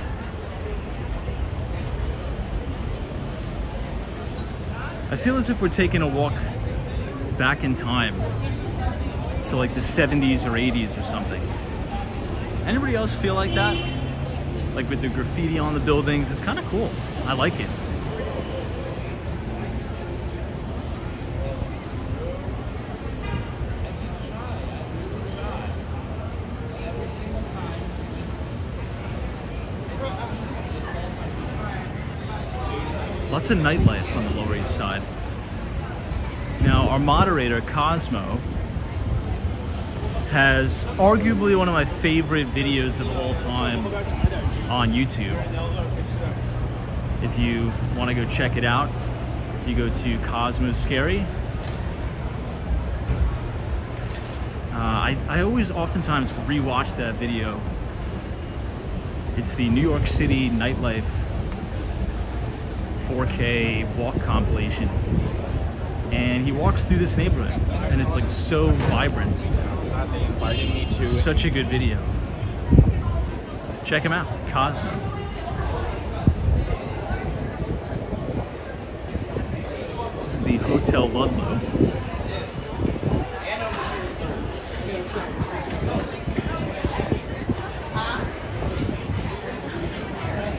I feel as if we're taking a walk back in time to like the 70s or 80s or something. Anybody else feel like that? Like with the graffiti on the buildings, it's kind of cool. I like it. Lots of nightlife on the Lower East Side. Now, our moderator, Cosmo, has arguably one of my favorite videos of all time on YouTube. If you want to go check it out, if you go to Cosmo Scary, I always oftentimes rewatch that video. It's the New York City nightlife 4K walk compilation, and he walks through this neighborhood, and it's like so vibrant. Such a good video. Check him out, Cosmo. This is the Hotel Ludlow.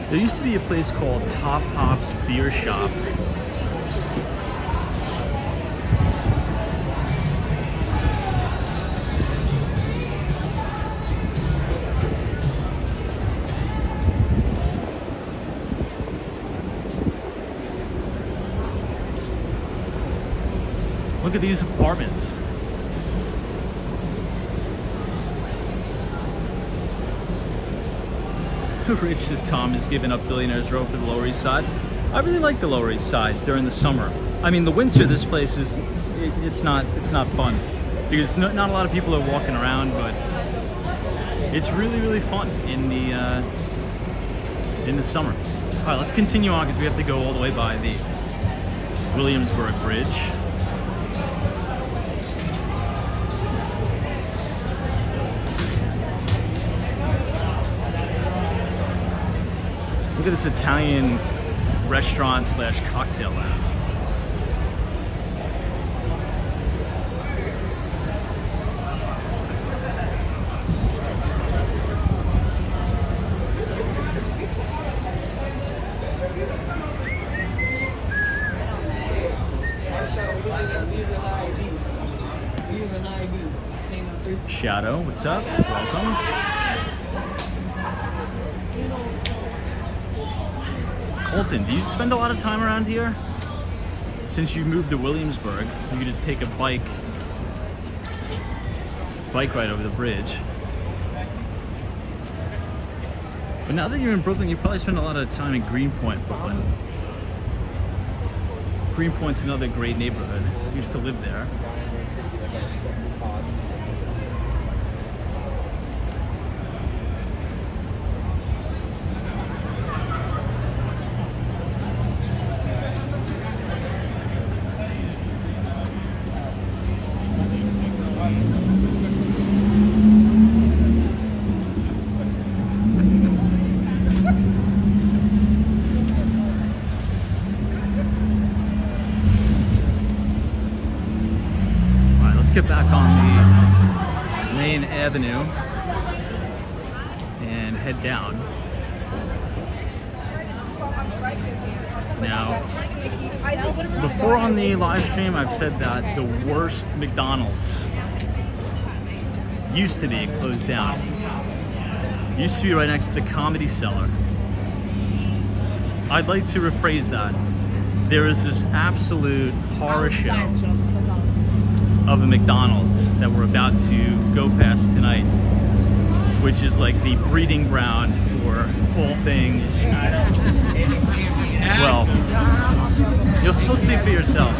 There used to be a place called Top Hops Beer Shop. Look at these apartments. Rich as Tom has given up Billionaires Row for the Lower East Side. I really like the Lower East Side during the summer. I mean, the winter, this place is it's not fun because not a lot of people are walking around, but it's really fun in the summer. All right, let's continue on because we have to go all the way by the Williamsburg Bridge. Look at this Italian restaurant slash cocktail lounge. Shadow, what's up? Welcome. Colton, do you spend a lot of time around here? Since you moved to Williamsburg, you could just take a bike ride over the bridge. But now that you're in Brooklyn, you probably spend a lot of time in Greenpoint, Brooklyn. Greenpoint's another great neighborhood. I used to live there. Get back on the main avenue and head down. Now, before on the live stream, I've said that the worst McDonald's used to be closed down. Used to be right next to the Comedy Cellar. I'd like to rephrase that. There is this absolute horror show of a McDonald's that we're about to go past tonight, which is like the breeding ground for all things. Well, you'll see for yourself.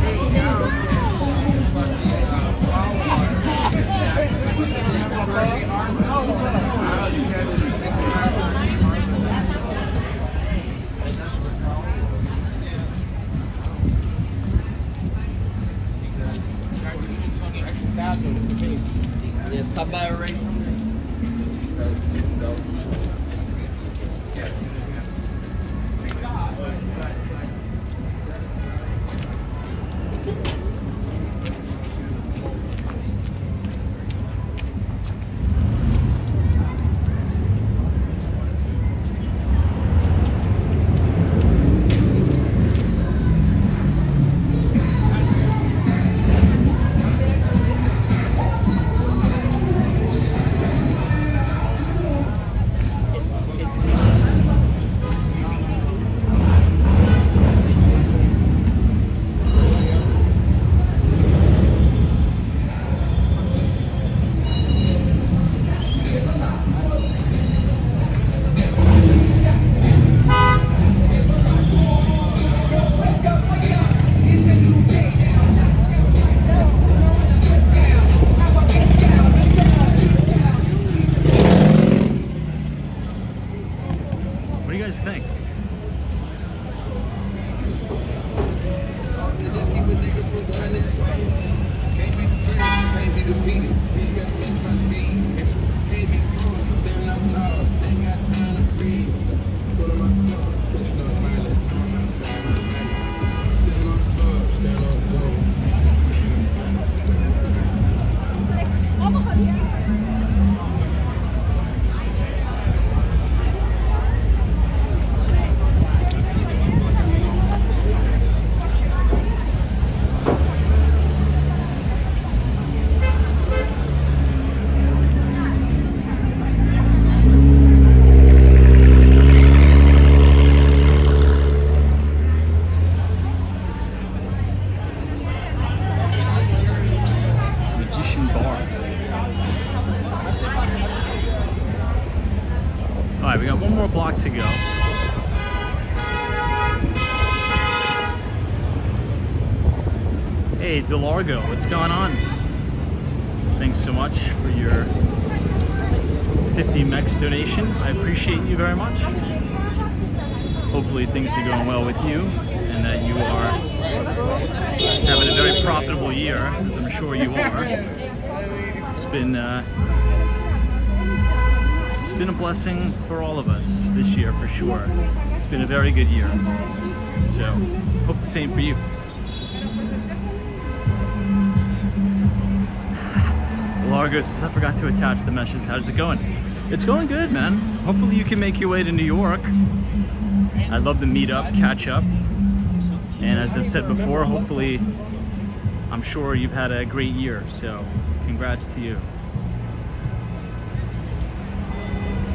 Yeah, stop by right. Alright, we got one more block to go. Hey, DeLargo, what's going on? Thanks so much for your 50 Mex donation. I appreciate you very much. Hopefully things are going well with you and that you are having a very profitable year, as I'm sure you are. It's been a blessing for all of us this year, for sure. It's been a very good year. So, hope the same for you. Largo says, I forgot to attach the meshes. How's it going? It's going good, man. Hopefully you can make your way to New York. I'd love to meet up, catch up. And as I've said before, hopefully, I'm sure you've had a great year. So, congrats to you.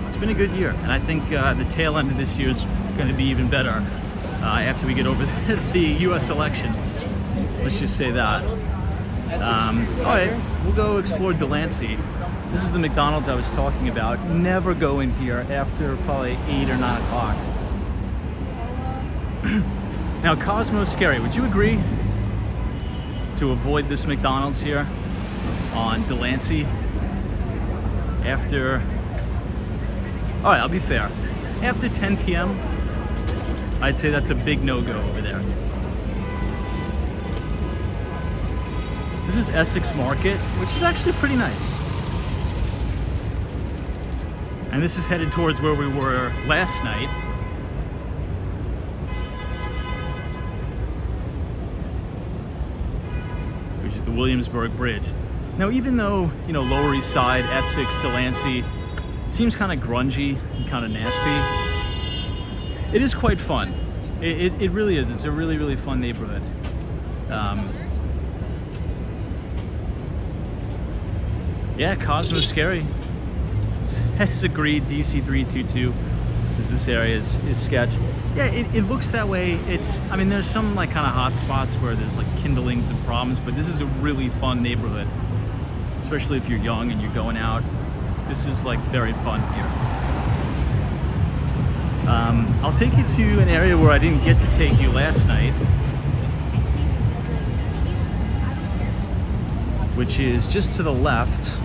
It's been a good year, and I think the tail end of this year is going to be even better after we get over the U.S. elections. Let's just say that. All right, we'll go explore Delancey. This is the McDonald's I was talking about. Never go in here after probably 8 or 9 o'clock. Now, Cosmo's scary. Would you agree to avoid this McDonald's here on Delancey after... All right, I'll be fair. After 10 p.m., I'd say that's a big no-go over there. This is Essex Market, which is actually pretty nice. And this is headed towards where we were last night. Which is the Williamsburg Bridge. Now, even though, you know, Lower East Side, Essex, Delancey, it seems kind of grungy and kind of nasty, it is quite fun. It really is. It's a really, really fun neighborhood. Yeah, Cosmo's scary. Has agreed, DC322 says this area is sketch. Yeah, it looks that way. I mean, there's some like kind of hot spots where there's like kindlings and problems, but this is a really fun neighborhood, especially if you're young and you're going out. This is like very fun here. I'll take you to an area where I didn't get to take you last night, which is just to the left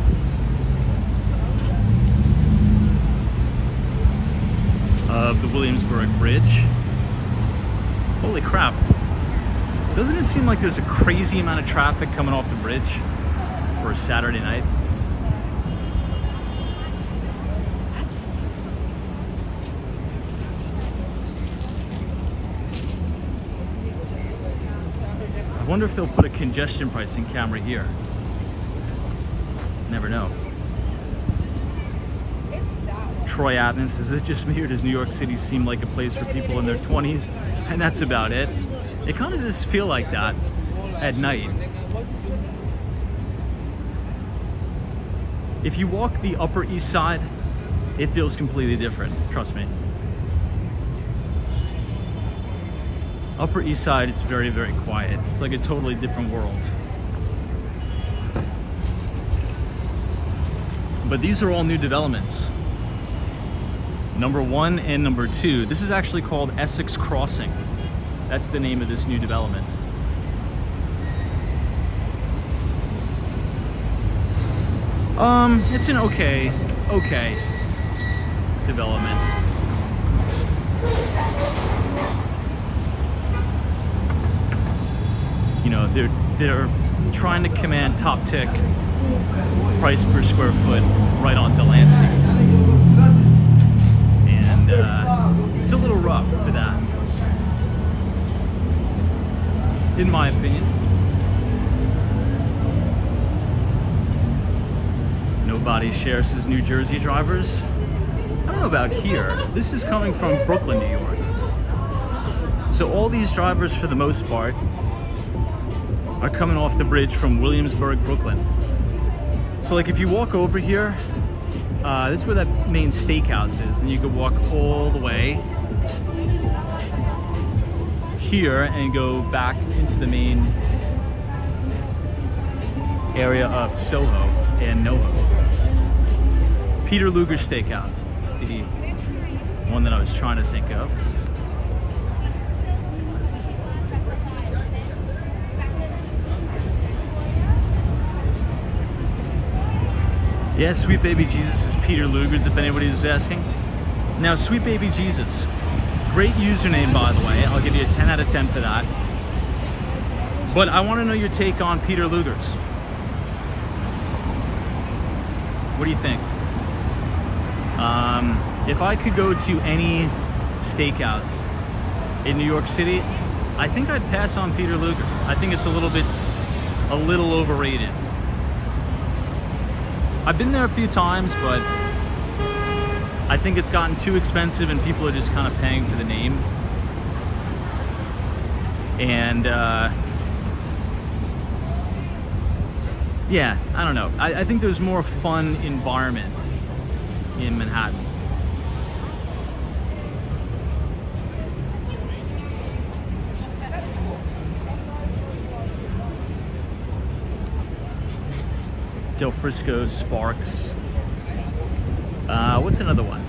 of the Williamsburg Bridge. Holy crap. Doesn't it seem like there's a crazy amount of traffic coming off the bridge for a Saturday night? I wonder if they'll put a congestion pricing camera here. Never know. Troy Atlas, is this just me or does New York City seem like a place for people in their 20s? And that's about it. It kind of just feel like that at night. If you walk the Upper East Side, it feels completely different, trust me. Upper East Side is very, very quiet. It's like a totally different world. But these are all new developments. Number 1 and number 2. This is actually called Essex Crossing. That's the name of this new development. It's an okay development. You know, they're trying to command top tick price per square foot right on Delancey. It's a little rough for that, in my opinion. Nobody shares his New Jersey drivers. I don't know about here. This is coming from Brooklyn, New York. So all these drivers, for the most part, are coming off the bridge from Williamsburg, Brooklyn. So like if you walk over here, this is where that main steakhouse is, and you could walk all the way here and go back into the main area of Soho and NoMa. Peter Luger's Steakhouse. It's the one that I was trying to think of. Yeah, Sweet Baby Jesus is Peter Luger's, if anybody was asking. Now, Sweet Baby Jesus, great username, by the way. I'll give you a 10 out of 10 for that. But I want to know your take on Peter Luger's. What do you think? If I could go to any steakhouse in New York City, I think I'd pass on Peter Luger. I think it's a little overrated. I've been there a few times, but I think it's gotten too expensive and people are just kind of paying for the name. And yeah, I don't know. I think there's more fun environment in Manhattan. Del Frisco's, Sparks. What's another one?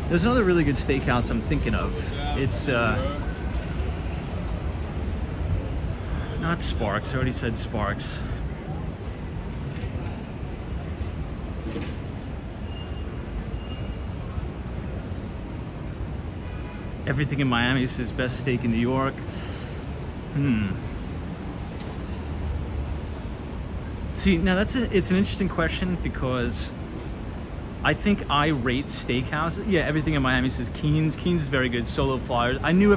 There's another really good steakhouse I'm thinking of. It's not Sparks. I already said Sparks. Everything in Miami says best steak in New York. See, now it's an interesting question because I think I rate steakhouses. Yeah, everything in Miami says Keen's. Keen's is very good. Solo Flyers. I knew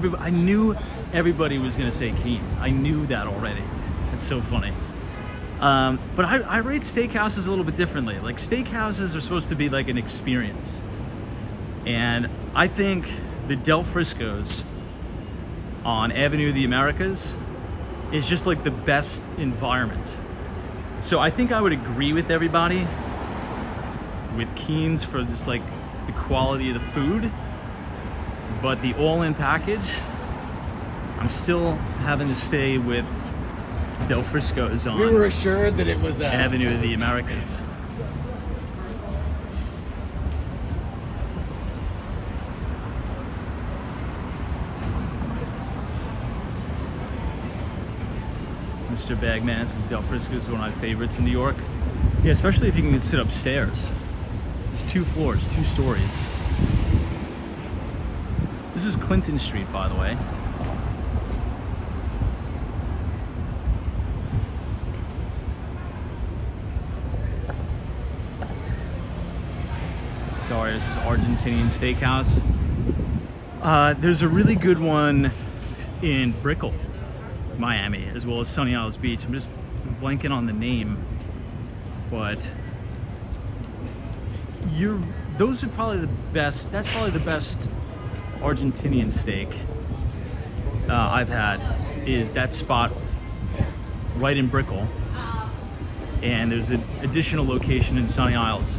everybody was gonna say Keen's. I knew that already. It's so funny. But I rate steakhouses a little bit differently. Like, steakhouses are supposed to be like an experience, and I think the Del Frisco's on Avenue of the Americas is just like the best environment. So I think I would agree with everybody with Keen's for just like the quality of the food, but the all-in package, I'm still having to stay with Del Frisco's on We were assured that it was Avenue of the Americas. Mr. Bagman says Del Frisco's is one of my favorites in New York. Yeah, especially if you can sit upstairs. There's 2 floors, 2 stories. This is Clinton Street, by the way. Darius is Argentinian Steakhouse. There's a really good one in Brickell, Miami, as well as Sunny Isles Beach. I'm just blanking on the name, but those are probably the best. That's probably the best Argentinian steak I've had, is that spot right in Brickell, and there's an additional location in Sunny Isles.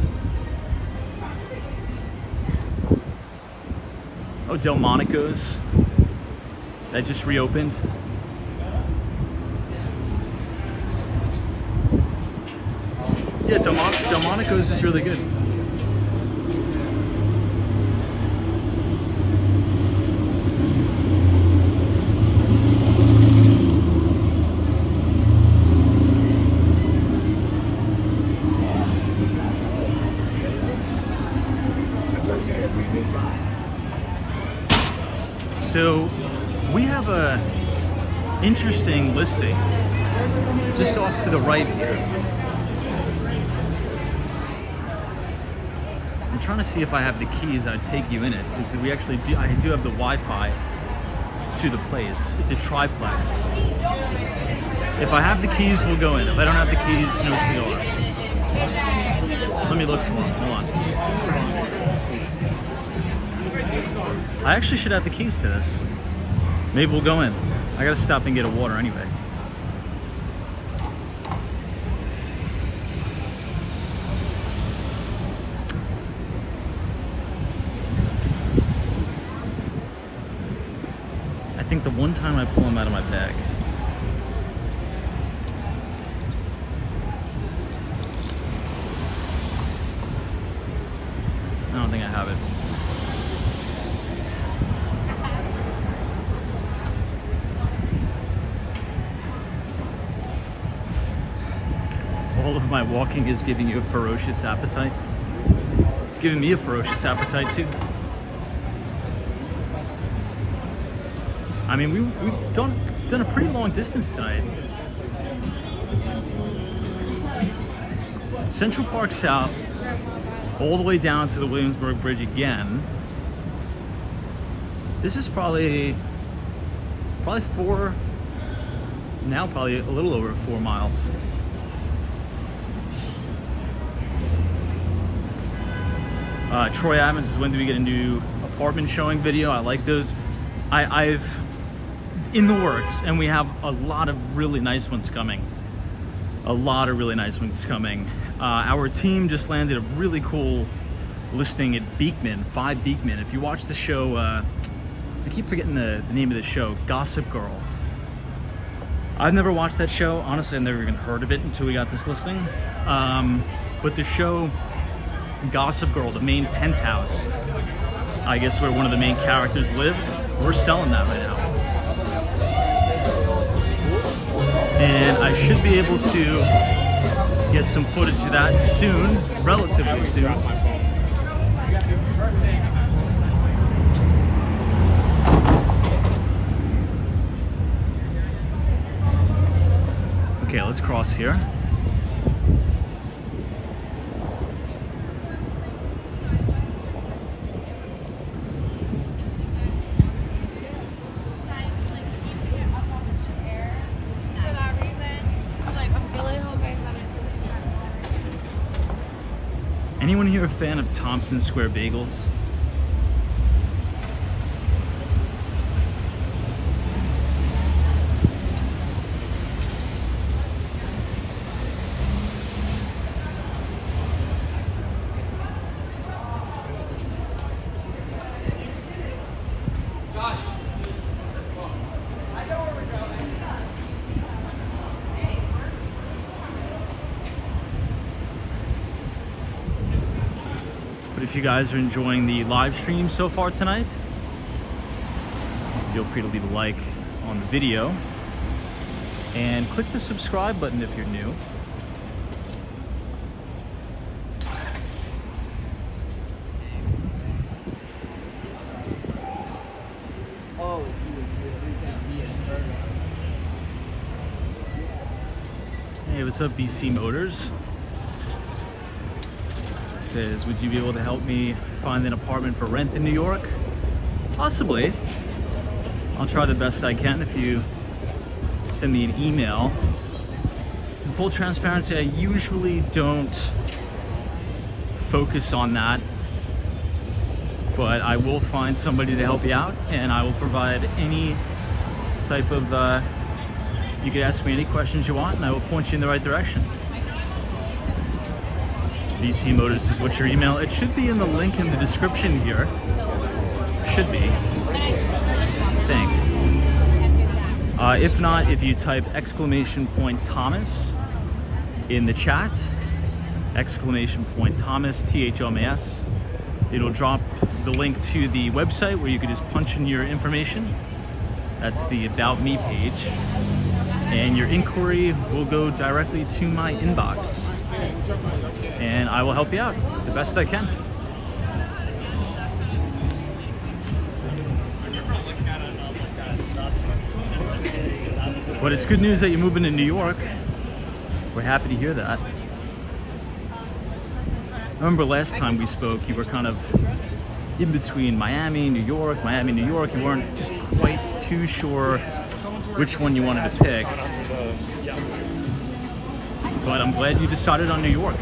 Oh, Delmonico's, that just reopened. Yeah, Delmonico's is really good. So we have a interesting listing just off to the right here. I'm trying to see if I have the keys. I'd take you in it, because I do have the Wi-Fi to the place. It's a triplex. If I have the keys, we'll go in. If I don't have the keys, no cigar. Let me look for them. Hold on. I actually should have the keys to this. Maybe we'll go in. I gotta stop and get a water anyway. I think the one time I pull them out of my bag. I don't think I have it. All of my walking is giving you a ferocious appetite. It's giving me a ferocious appetite too. I mean, we've done a pretty long distance tonight. Central Park South, all the way down to the Williamsburg Bridge again. This is probably 4, now probably a little over 4 miles. Troy Adams is, when do we get a new apartment showing video? I like those. I've in the works, and we have a lot of really nice ones coming. Our team just landed a really cool listing at Beekman, 5 Beekman. If you watch the show, I keep forgetting the name of the show, Gossip Girl. I've never watched that show. Honestly, I've never even heard of it until we got this listing. But the show Gossip Girl, the main penthouse, I guess where one of the main characters lived, we're selling that right now. And I should be able to get some footage of that soon, relatively soon. Okay, let's cross here. Anyone here a fan of Thompson Square bagels? If you guys are enjoying the live stream so far tonight, feel free to leave a like on the video and click the subscribe button if you're new. Hey, what's up, VC Motors? Says, would you be able to help me find an apartment for rent in New York? Possibly. I'll try the best I can if you send me an email. In full transparency, I usually don't focus on that, but I will find somebody to help you out, and I will provide any type of, you can ask me any questions you want, and I will point you in the right direction. VC Motors is what's your email. It should be in the link in the description here. Should be. I think. If not, if you type !Thomas in the chat, !Thomas, THOMAS, it'll drop the link to the website where you can just punch in your information. That's the About Me page. And your inquiry will go directly to my inbox. And I will help you out the best I can. But it's good news that you're moving to New York. We're happy to hear that. I remember last time we spoke, you were kind of in between Miami, New York. You weren't just quite too sure which one you wanted to pick. But I'm glad you decided on New York.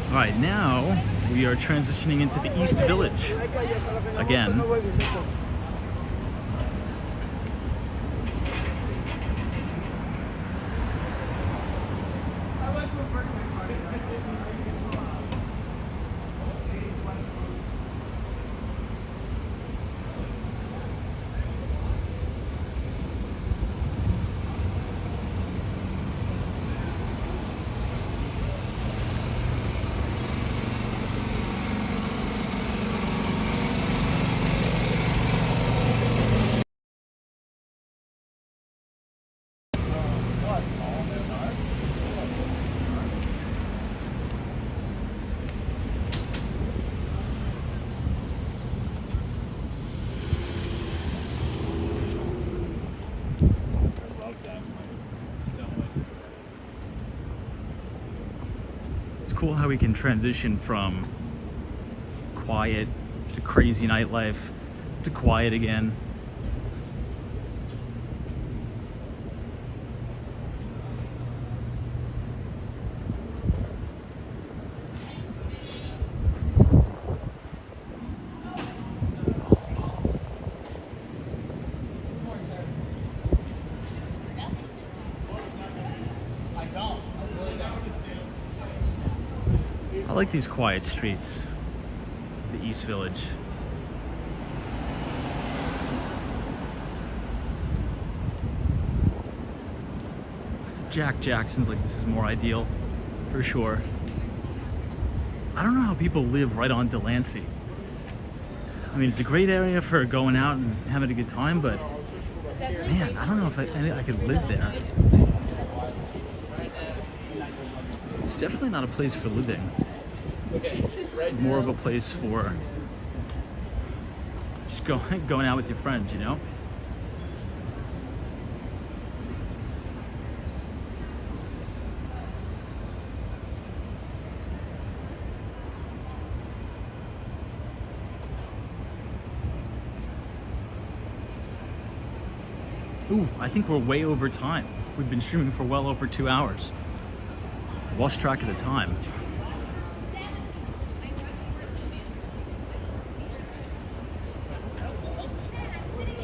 All right, now we are transitioning into the East Village again. Cool how we can transition from quiet to crazy nightlife to quiet again. I like these quiet streets, the East Village. Jack Jackson's like, this is more ideal, for sure. I don't know how people live right on Delancey. I mean, it's a great area for going out and having a good time, but man, I don't know if I could live there. It's definitely not a place for living. More of a place for just going out with your friends, you know? Ooh, I think we're way over time. We've been streaming for well over 2 hours. I lost track of the time.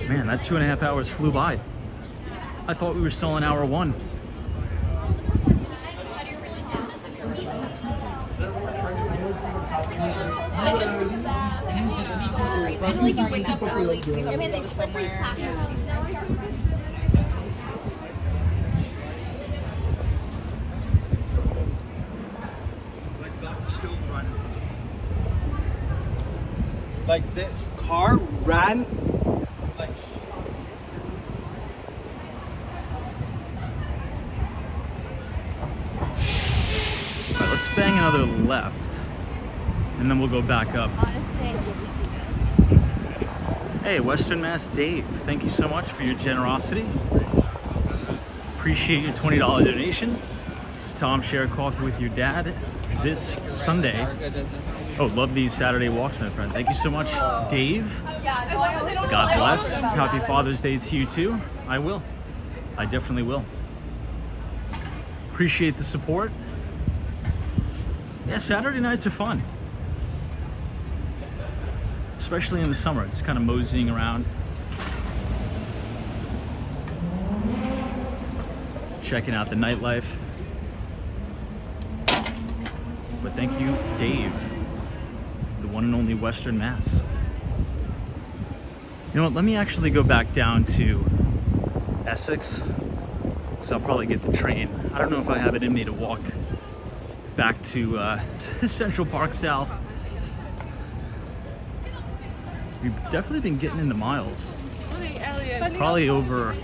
Man, that 2.5 hours flew by. I thought we were still in hour 1. I feel like you wake up early. I mean, they slippery placards. Like the car ran. Like. All right, let's bang another left, and then we'll go back up. Hey, Western Mass Dave, thank you so much for your generosity. Appreciate your $20 donation. This is Tom, share coffee with your dad this Sunday. Oh, love these Saturday walks, my friend. Thank you so much, Dave. God bless. Happy Father's Day to you too. I will. I definitely will. Appreciate the support. Yeah, Saturday nights are fun. Especially in the summer, it's kind of moseying around. Checking out the nightlife. But thank you, Dave, the one and only Western Mass. You know what, let me actually go back down to Essex, because I'll probably get the train. I don't know if I have it in me to walk back to Central Park South. We've definitely been getting into miles. Probably over,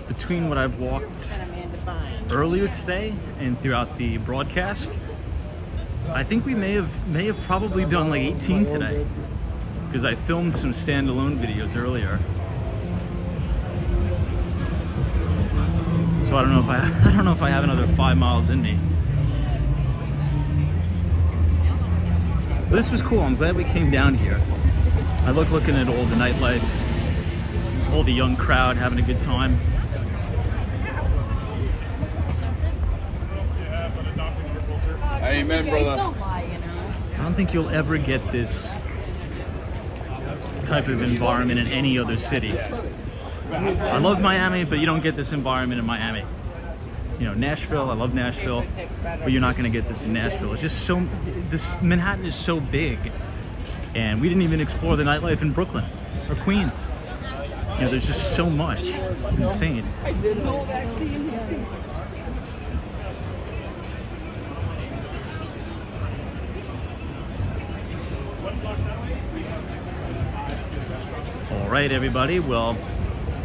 between what I've walked earlier today and throughout the broadcast, I think we may have probably done like 18 today, because I filmed some standalone videos earlier. So I don't know if I have another 5 miles in me. But this was cool. I'm glad we came down here. I looking at all the nightlife, all the young crowd having a good time. Amen, brother. I don't think you'll ever get this type of environment in any other city. I love Miami, but you don't get this environment in Miami. You know, Nashville, I love Nashville, but you're not gonna get this in Nashville. It's just so, this Manhattan is so big, and we didn't even explore the nightlife in Brooklyn or Queens. You know, there's just so much. It's insane. I did no vaccine. All right, everybody. Well,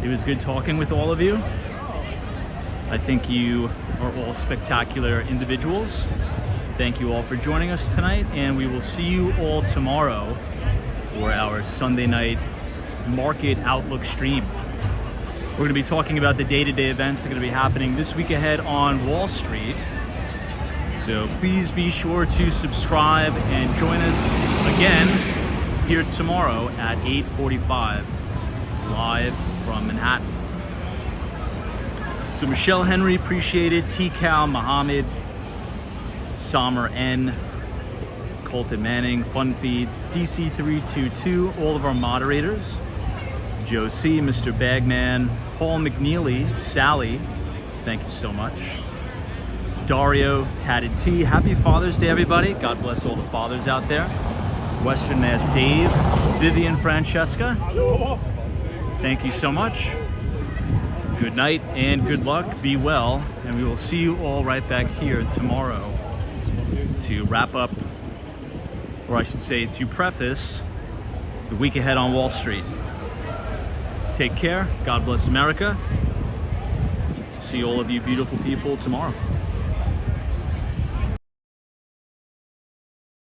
it was good talking with all of you. I think you are all spectacular individuals. Thank you all for joining us tonight, and we will see you all tomorrow for our Sunday night market outlook stream. We're going to be talking about the day-to-day events that are going to be happening this week ahead on Wall Street. So please be sure to subscribe and join us again here tomorrow at 8:45 live from Manhattan. So Michelle Henry, appreciate it. T-Cal, Mohammed, Sommer N, Colton Manning, Funfeed, DC322, all of our moderators, Joe C, Mr. Bagman, Paul McNeely, Sally, thank you so much. Dario, Tatted T. Happy Father's Day, everybody. God bless all the fathers out there. Western Mass Dave, Vivian Francesca. Thank you so much. Good night and good luck. Be well. And we will see you all right back here tomorrow to wrap up, or I should say to preface, the week ahead on Wall Street. Take care. God bless America. See all of you beautiful people tomorrow.